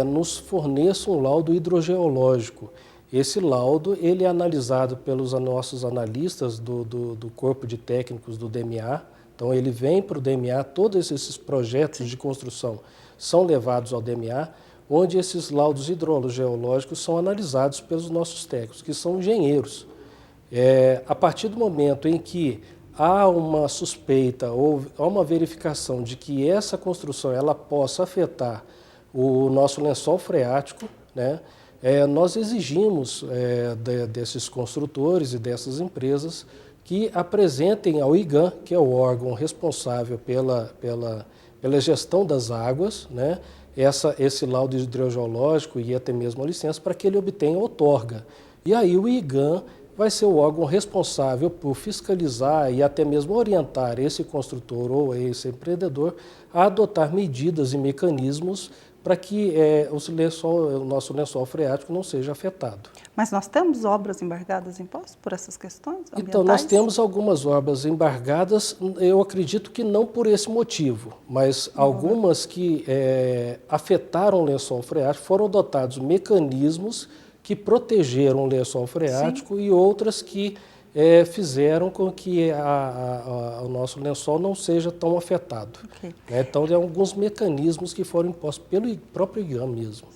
nos forneça um laudo hidrogeológico. Esse laudo ele é analisado pelos nossos analistas do corpo de técnicos do DMA. Então ele vem para o DMA, todos esses projetos de construção são levados ao DMA, onde esses laudos hidrogeológicos são analisados pelos nossos técnicos, que são engenheiros. A partir do momento em que há uma suspeita ou há uma verificação de que essa construção ela possa afetar o nosso lençol freático, né, nós exigimos desses construtores e dessas empresas que apresentem ao IGAM, que é o órgão responsável pela gestão das águas, né, esse laudo hidrogeológico e até mesmo a licença para que ele obtenha outorga. E aí o IGAM vai ser o órgão responsável por fiscalizar e até mesmo orientar esse construtor ou esse empreendedor a adotar medidas e mecanismos para que o nosso lençol freático não seja afetado. Mas nós temos obras embargadas em Poços por essas questões ambientais? Então, nós temos algumas obras embargadas, eu acredito que não por esse motivo, mas algumas que afetaram o lençol freático foram adotados mecanismos que protegeram o lençol freático. Sim. E outras que fizeram com que o nosso lençol não seja tão afetado. Okay. Então, tem alguns mecanismos que foram impostos pelo próprio IGAM mesmo.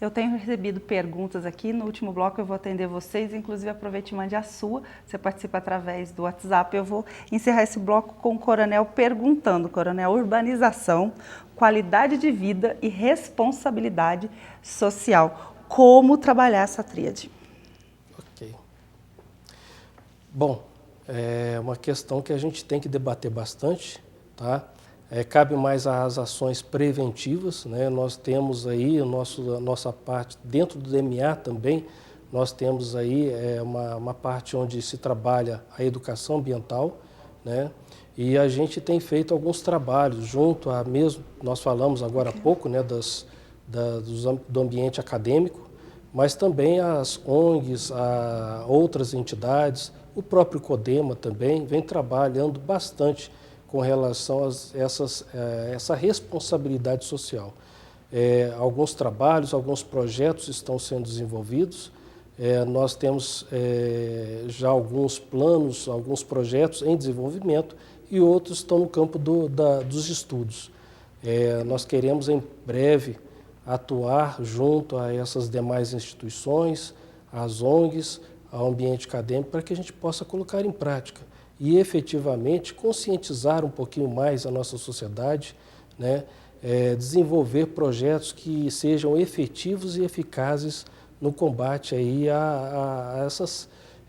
Eu tenho recebido perguntas aqui, no último bloco eu vou atender vocês, inclusive aproveite e mande a sua, você participa através do WhatsApp. Eu vou encerrar esse bloco com o Coronel perguntando, Coronel, urbanização, qualidade de vida e responsabilidade social. Como trabalhar essa tríade? Ok. Bom, é uma questão que a gente tem que debater bastante, tá? Cabe mais às ações preventivas, né? Nós temos aí a nossa parte, dentro do DMA também, nós temos aí uma parte onde se trabalha a educação ambiental, né? E a gente tem feito alguns trabalhos junto a mesmo, nós falamos agora há pouco, né, do ambiente acadêmico, mas também as ONGs, outras entidades, o próprio CODEMA também vem trabalhando bastante com relação a essa responsabilidade social. Alguns trabalhos, alguns projetos estão sendo desenvolvidos, nós temos já alguns planos, alguns projetos em desenvolvimento e outros estão no campo dos estudos. Nós queremos em breve atuar junto a essas demais instituições, às ONGs, ao ambiente acadêmico, para que a gente possa colocar em prática e efetivamente conscientizar um pouquinho mais a nossa sociedade, né? Desenvolver projetos que sejam efetivos e eficazes no combate aí a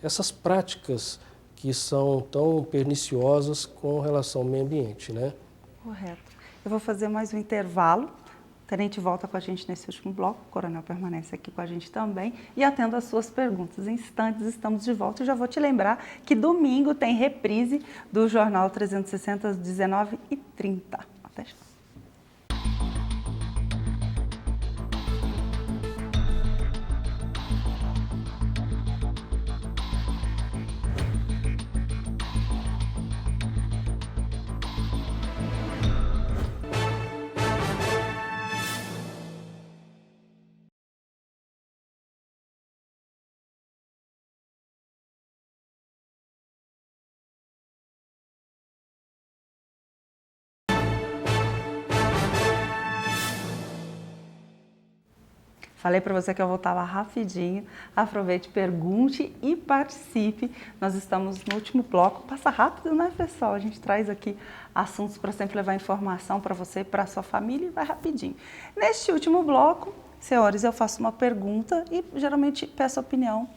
essas práticas que são tão perniciosas com relação ao meio ambiente, né? Correto. Eu vou fazer mais um intervalo. O tenente volta com a gente nesse último bloco, o coronel permanece aqui com a gente também e atendo as suas perguntas. Em instantes estamos de volta e já vou te lembrar que domingo tem reprise do Jornal 360 às 19h30. Até já. Falei para você que eu voltava rapidinho, aproveite, pergunte e participe. Nós estamos no último bloco, passa rápido, né, pessoal? A gente traz aqui assuntos para sempre levar informação para você e para a sua família e vai rapidinho. Neste último bloco, senhores, eu faço uma pergunta e geralmente peço a opinião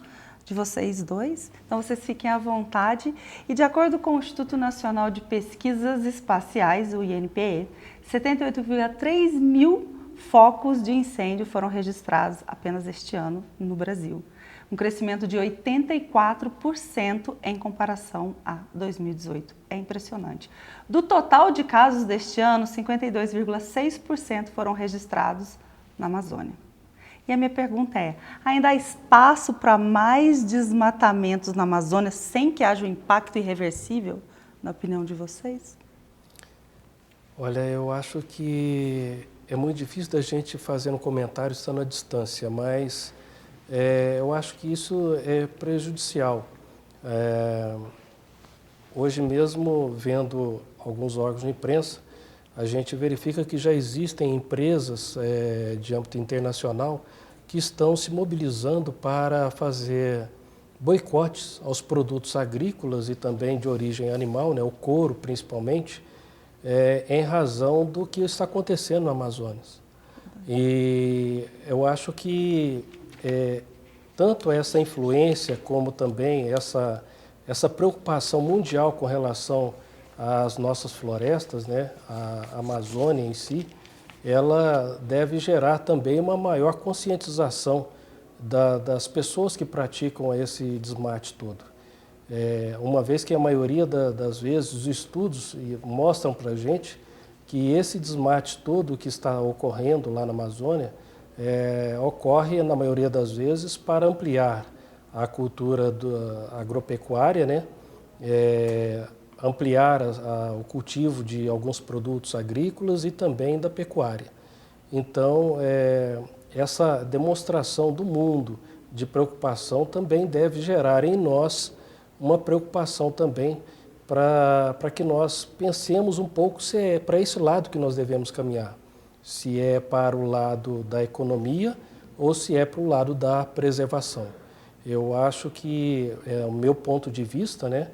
de vocês dois, então vocês fiquem à vontade. E de acordo com o Instituto Nacional de Pesquisas Espaciais, o INPE, 78,3 mil focos de incêndio foram registrados apenas este ano no Brasil. Um crescimento de 84% em comparação a 2018. É impressionante. Do total de casos deste ano, 52,6% foram registrados na Amazônia. E a minha pergunta é, ainda há espaço para mais desmatamentos na Amazônia sem que haja um impacto irreversível, na opinião de vocês? Olha, eu acho que é muito difícil da gente fazer um comentário estando à distância, mas eu acho que isso é prejudicial. Hoje mesmo, vendo alguns órgãos de imprensa, a gente verifica que já existem empresas de âmbito internacional que estão se mobilizando para fazer boicotes aos produtos agrícolas e também de origem animal, né, o couro principalmente, em razão do que está acontecendo no Amazonas. E eu acho que tanto essa influência como também essa preocupação mundial com relação às nossas florestas, né, a Amazônia em si, ela deve gerar também uma maior conscientização das pessoas que praticam esse desmate todo. Uma vez que a maioria das vezes os estudos mostram para a gente que esse desmate todo que está ocorrendo lá na Amazônia ocorre, na maioria das vezes, para ampliar a cultura agropecuária, né? Ampliar o cultivo de alguns produtos agrícolas e também da pecuária. Então, essa demonstração do mundo de preocupação também deve gerar em nós uma preocupação também para que nós pensemos um pouco se é para esse lado que nós devemos caminhar, se é para o lado da economia ou se é para o lado da preservação. Eu acho que, o meu ponto de vista, né,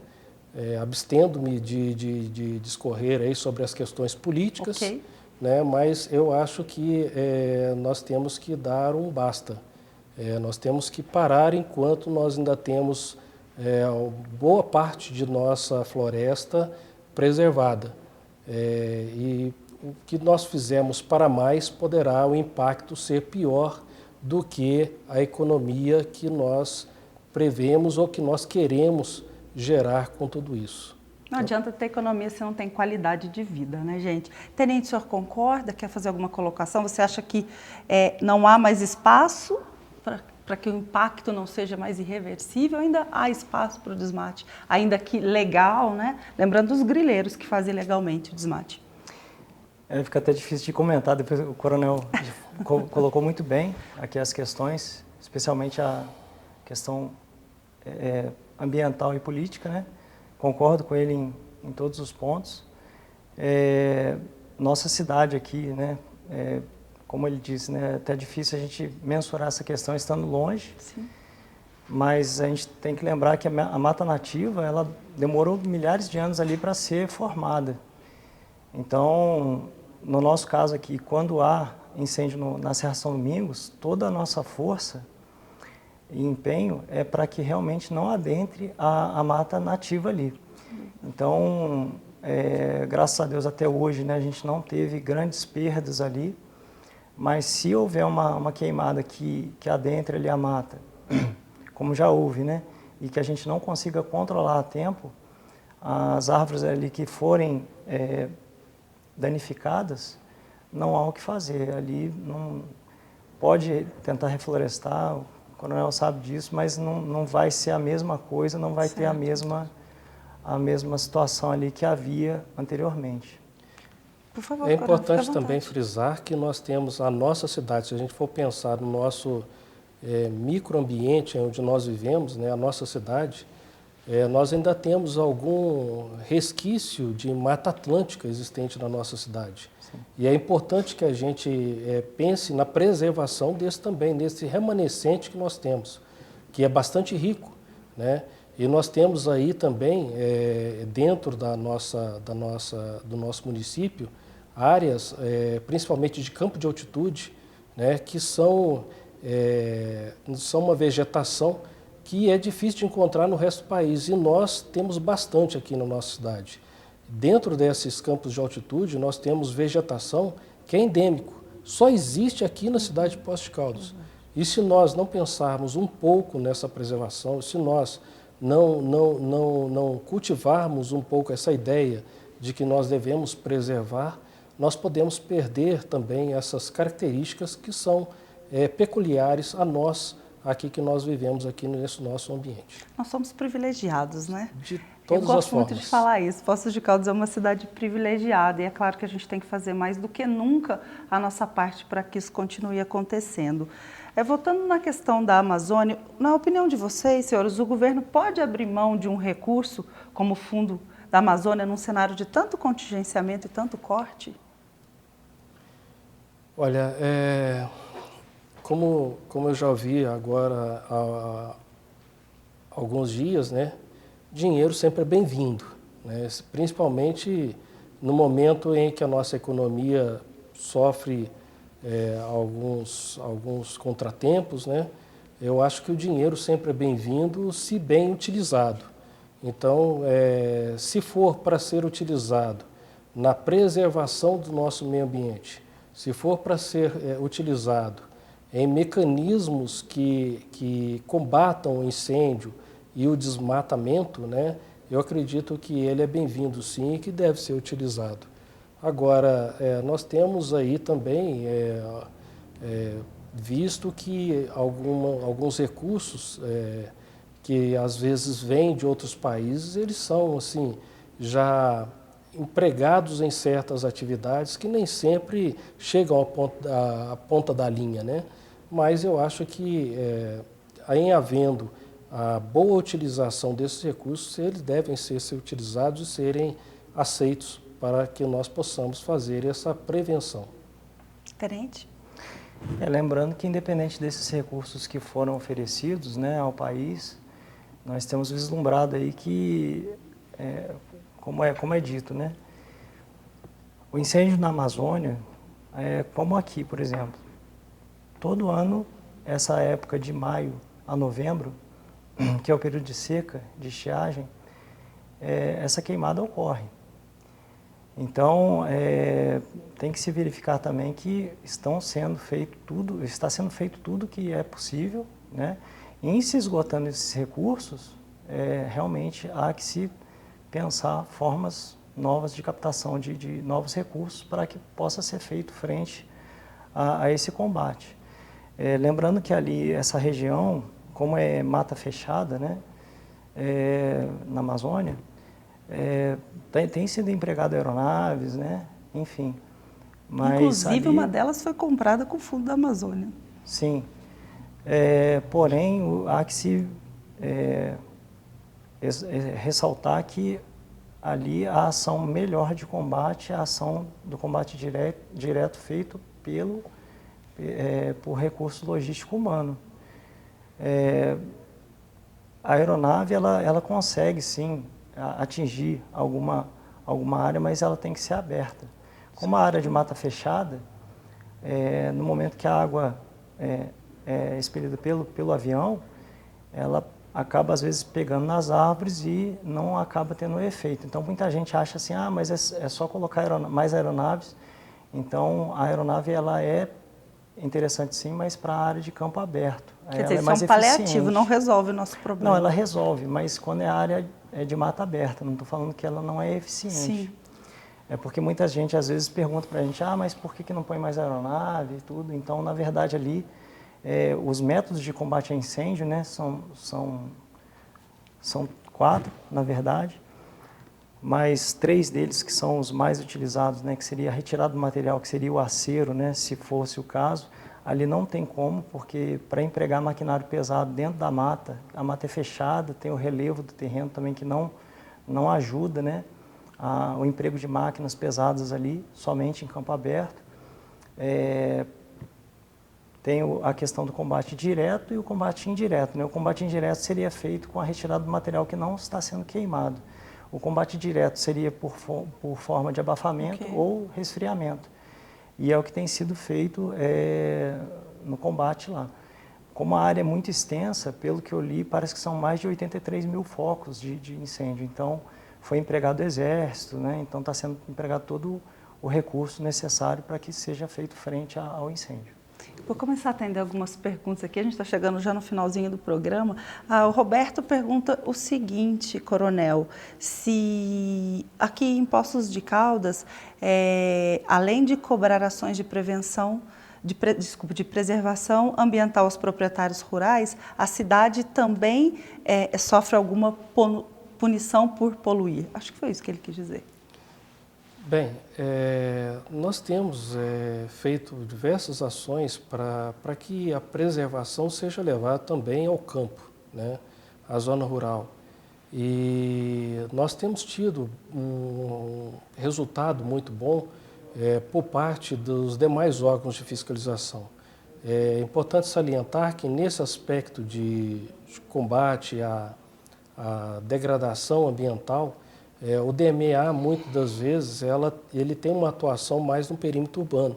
abstendo-me de discorrer aí sobre as questões políticas, Ok. né, mas eu acho que nós temos que dar um basta. Nós temos que parar enquanto nós ainda temos boa parte de nossa floresta preservada. E o que nós fizemos para mais poderá o impacto ser pior do que a economia que nós prevemos ou que nós queremos gerar com tudo isso. Não adianta ter economia se não tem qualidade de vida, né, gente? Tenente, o senhor concorda? Quer fazer alguma colocação? Você acha que não há mais espaço para que o impacto não seja mais irreversível? Ainda há espaço para o desmate, ainda que legal, né? Lembrando dos grileiros que fazem legalmente o desmate. Fica até difícil de comentar, depois o coronel colocou muito bem aqui as questões, especialmente a questão ambiental e política, né? Concordo com ele em todos os pontos. Nossa cidade aqui, né? Como ele disse, né? É até difícil a gente mensurar essa questão estando longe. Sim. Mas a gente tem que lembrar que a mata nativa, ela demorou milhares de anos ali para ser formada. Então, no nosso caso aqui, quando há incêndio na Serra São Domingos, toda a nossa força e empenho é para que realmente não adentre a mata nativa ali. Então, graças a Deus até hoje, né, a gente não teve grandes perdas ali, mas se houver uma queimada que adentre ali a mata, como já houve, né, e que a gente não consiga controlar a tempo, as árvores ali que forem danificadas, não há o que fazer. Ali não pode tentar reflorestar, o coronel sabe disso, mas não vai ser a mesma coisa, não vai ter a mesma situação ali que havia anteriormente. Por favor, É coronel, importante fique à também vontade. frisar que nós temos a nossa cidade, se a gente for pensar no nosso microambiente onde nós vivemos, né, a nossa cidade, nós ainda temos algum resquício de mata atlântica existente na nossa cidade. Sim. E é importante que a gente pense na preservação desse remanescente que nós temos, que é bastante rico, né? E nós temos aí também, dentro do nosso município, áreas, principalmente de campo de altitude, né, que são uma vegetação que é difícil de encontrar no resto do país, e nós temos bastante aqui na nossa cidade. Dentro desses campos de altitude, nós temos vegetação que é endêmico, só existe aqui na cidade de Poços de Caldas. E se nós não pensarmos um pouco nessa preservação, se nós não cultivarmos um pouco essa ideia de que nós devemos preservar, nós podemos perder também essas características que são peculiares a nós, aqui que nós vivemos aqui nesse nosso ambiente. Nós somos privilegiados, né? todas Eu as gosto muito formas. de falar isso. Poços de Caldas é uma cidade privilegiada e é claro que a gente tem que fazer mais do que nunca a nossa parte para que isso continue acontecendo. Voltando na questão da Amazônia, na opinião de vocês, senhores, o governo pode abrir mão de um recurso como o Fundo da Amazônia num cenário de tanto contingenciamento e tanto corte? Olha, como eu já ouvi agora há alguns dias, né, dinheiro sempre é bem-vindo, né, principalmente no momento em que a nossa economia sofre alguns contratempos, né, eu acho que o dinheiro sempre é bem-vindo se bem utilizado. Então, se for para ser utilizado na preservação do nosso meio ambiente, se for para ser utilizado em mecanismos que combatam o incêndio e o desmatamento, né, eu acredito que ele é bem-vindo sim e que deve ser utilizado. Agora, nós temos aí também visto que alguns recursos que às vezes vêm de outros países, eles são assim, já empregados em certas atividades que nem sempre chegam à ponta da linha, né? Mas eu acho que em havendo a boa utilização desses recursos, eles devem ser utilizados e serem aceitos para que nós possamos fazer essa prevenção. Tenente? Lembrando que independente desses recursos que foram oferecidos, né, ao país, nós temos vislumbrado aí que como é dito, né? O incêndio na Amazônia, como aqui, por exemplo, todo ano, essa época de maio a novembro, que é o período de seca, de estiagem, essa queimada ocorre. Então, tem que se verificar também que está sendo feito tudo que é possível, né? E em se esgotando esses recursos, realmente há que se pensar formas novas de captação de novos recursos para que possa ser feito frente a esse combate. Lembrando que ali, essa região, como é mata fechada, né, na Amazônia, tem sido empregado aeronaves, né, enfim. Mas inclusive, ali, uma delas foi comprada com o Fundo da Amazônia. Sim. Porém, há que se ressaltar que ali a ação melhor de combate é a ação do combate direto feito por recurso logístico humano. A aeronave ela consegue sim atingir alguma área, mas ela tem que ser aberta. Como a área de mata fechada, no momento que a água é expelida pelo avião, ela acaba às vezes pegando nas árvores e não acaba tendo efeito. Então muita gente acha assim, mas é só colocar mais aeronaves. Então a aeronave ela é interessante sim, mas para a área de campo aberto. Quer dizer, isso é um paliativo, não resolve o nosso problema. Não, ela resolve, mas quando é área de mata aberta, não estou falando que ela não é eficiente. Sim. É porque muita gente às vezes pergunta para a gente, mas por que não põe mais aeronave e tudo? Então, na verdade, ali, os métodos de combate a incêndio, né, são 4, na verdade, mas 3 deles que são os mais utilizados, né, que seria a retirada do material, que seria o acero, né, se fosse o caso. Ali não tem como, porque para empregar maquinário pesado dentro da mata, a mata é fechada, tem o relevo do terreno também que não ajuda, né, o emprego de máquinas pesadas ali, somente em campo aberto. Tem a questão do combate direto e o combate indireto, né? O combate indireto seria feito com a retirada do material que não está sendo queimado. O combate direto seria por forma de abafamento ou resfriamento. E é o que tem sido feito no combate lá. Como a área é muito extensa, pelo que eu li, parece que são mais de 83 mil focos de incêndio. Então, foi empregado o Exército, né? Então está sendo empregado todo o recurso necessário para que seja feito frente ao incêndio. Vou começar a atender algumas perguntas aqui, a gente está chegando já no finalzinho do programa. O Roberto pergunta o seguinte, coronel, se aqui em Poços de Caldas, além de cobrar ações de prevenção, de preservação ambiental aos proprietários rurais, a cidade também sofre alguma punição por poluir. Acho que foi isso que ele quis dizer. Bem, nós temos feito diversas ações para que a preservação seja levada também ao campo, né, à zona rural. E nós temos tido um resultado muito bom por parte dos demais órgãos de fiscalização. É importante salientar que nesse aspecto de combate à degradação ambiental, o DMA, muitas das vezes, ele tem uma atuação mais no perímetro urbano.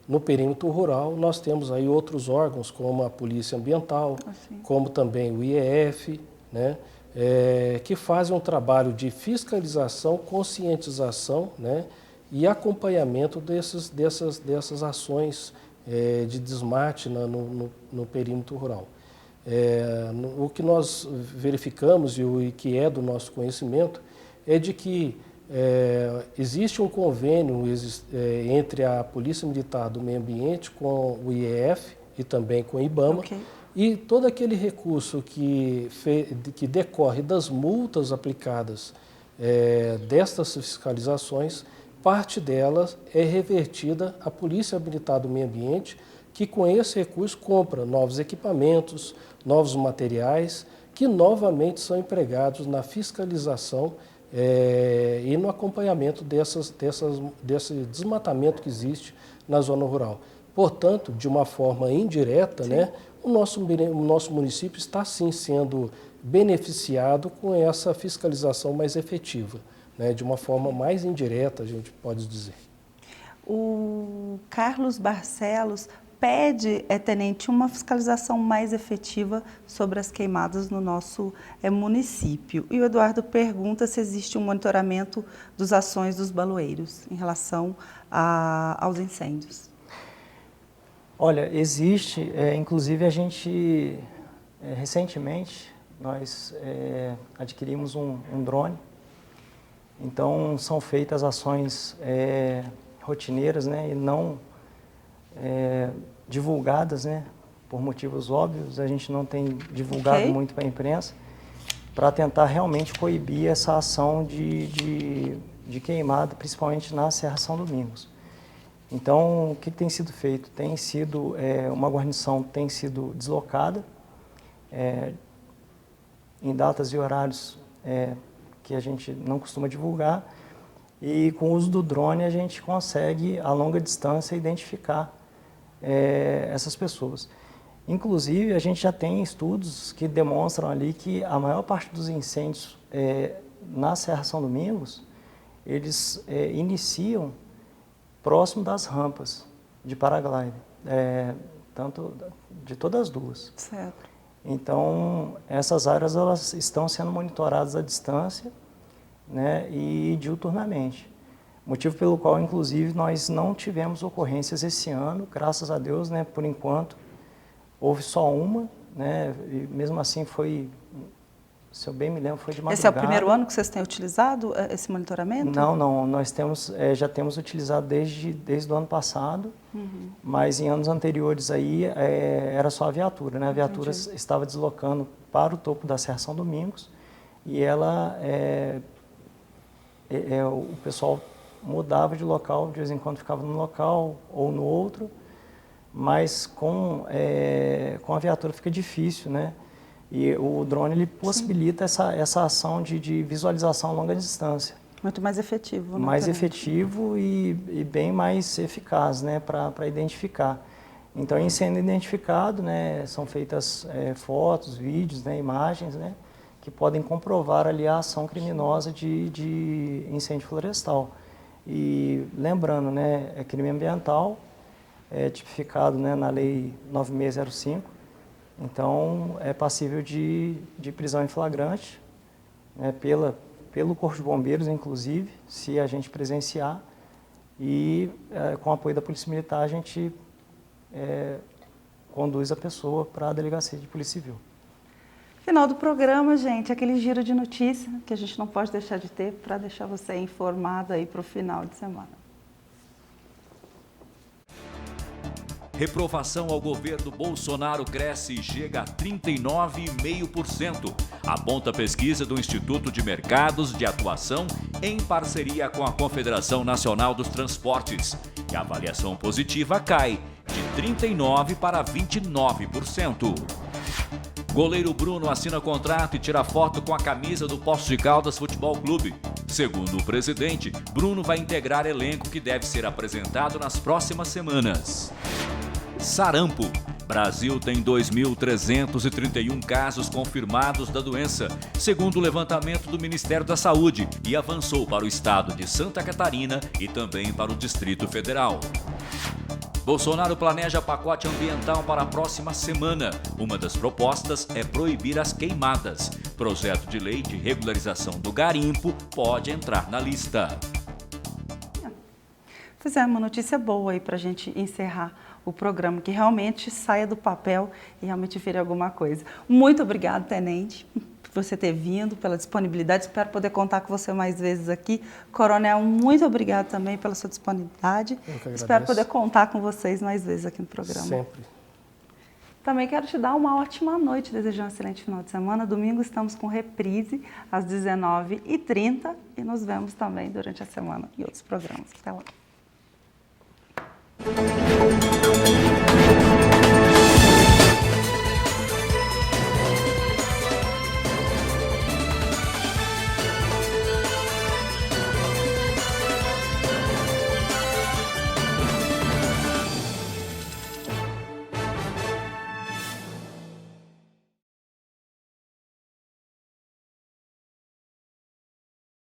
No perímetro rural, nós temos aí outros órgãos, como a Polícia Ambiental, como também o IEF, né, que fazem um trabalho de fiscalização, conscientização, né, e acompanhamento dessas ações de desmate no perímetro rural. O que nós verificamos e o que é do nosso conhecimento é de que existe um convênio entre a Polícia Militar do Meio Ambiente com o IEF e também com o IBAMA, e todo aquele recurso que decorre das multas aplicadas destas fiscalizações, parte delas é revertida à Polícia Militar do Meio Ambiente, que com esse recurso compra novos equipamentos, novos materiais, que novamente são empregados na fiscalização e no acompanhamento desse desmatamento que existe na zona rural. Portanto, de uma forma indireta, né, o nosso município está sim sendo beneficiado com essa fiscalização mais efetiva, né, de uma forma mais indireta, a gente pode dizer. O Carlos Barcelos pede, tenente, uma fiscalização mais efetiva sobre as queimadas no nosso município. E o Eduardo pergunta se existe um monitoramento das ações dos baloeiros em relação aos incêndios. Olha, existe, inclusive a gente, recentemente, nós adquirimos um drone, então são feitas ações rotineiras, né, e não divulgadas, né, por motivos óbvios, a gente não tem divulgado muito para a imprensa, para tentar realmente coibir essa ação de queimada, principalmente na Serra São Domingos. Então, o que tem sido feito? Tem sido, uma guarnição tem sido deslocada em datas e horários que a gente não costuma divulgar, e com o uso do drone a gente consegue, a longa distância, identificar essas pessoas. Inclusive, a gente já tem estudos que demonstram ali que a maior parte dos incêndios na Serra São Domingos, eles iniciam próximo das rampas de paraglider, tanto de todas as duas. Certo. Então, essas áreas elas estão sendo monitoradas à distância, né, e diuturnamente. Motivo pelo qual, inclusive, nós não tivemos ocorrências esse ano, graças a Deus, né, por enquanto. Houve só uma, né, e mesmo assim foi, se eu bem me lembro, foi de madrugada. Esse é o primeiro ano que vocês têm utilizado esse monitoramento? Não, nós temos, já temos utilizado desde o ano passado, mas em anos anteriores aí era só a viatura, né? A viatura estava deslocando para o topo da Serra São Domingos e ela, o pessoal mudava de local, de vez em quando ficava num local ou no outro, mas com a viatura fica difícil, né? E o drone ele possibilita essa ação de visualização a longa distância. Muito mais efetivo, né? Mais efetivo e bem mais eficaz, né, para identificar. Então, em sendo identificado, né, são feitas fotos, vídeos, né, imagens, né, que podem comprovar ali a ação criminosa de incêndio florestal. E lembrando, né, é crime ambiental, tipificado, né, na Lei 9605, então é passível de prisão em flagrante, né, pelo Corpo de Bombeiros, inclusive, se a gente presenciar, e com o apoio da Polícia Militar a gente conduz a pessoa para a Delegacia de Polícia Civil. Final do programa, gente, aquele giro de notícia que a gente não pode deixar de ter para deixar você informado aí para o final de semana. Reprovação ao governo Bolsonaro cresce e chega a 39,5%. Aponta a pesquisa do Instituto de Mercados de Atuação em parceria com a Confederação Nacional dos Transportes. E a avaliação positiva cai de 39% para 29%. Goleiro Bruno assina contrato e tira foto com a camisa do Poços de Caldas Futebol Clube. Segundo o presidente, Bruno vai integrar elenco que deve ser apresentado nas próximas semanas. Sarampo. Brasil tem 2.331 casos confirmados da doença, segundo o levantamento do Ministério da Saúde, e avançou para o estado de Santa Catarina e também para o Distrito Federal. Bolsonaro planeja pacote ambiental para a próxima semana. Uma das propostas é proibir as queimadas. Projeto de lei de regularização do garimpo pode entrar na lista. Pois é, uma notícia boa aí para a gente encerrar o programa, que realmente saia do papel e realmente vire alguma coisa. Muito obrigada, Tenente, por você ter vindo, pela disponibilidade. Espero poder contar com você mais vezes aqui. Coronel, muito obrigado também pela sua disponibilidade. Espero poder contar com vocês mais vezes aqui no programa. Sempre. Também quero te dar uma ótima noite, desejar um excelente final de semana. Domingo estamos com reprise às 19h30 e nos vemos também durante a semana em outros programas. Até lá.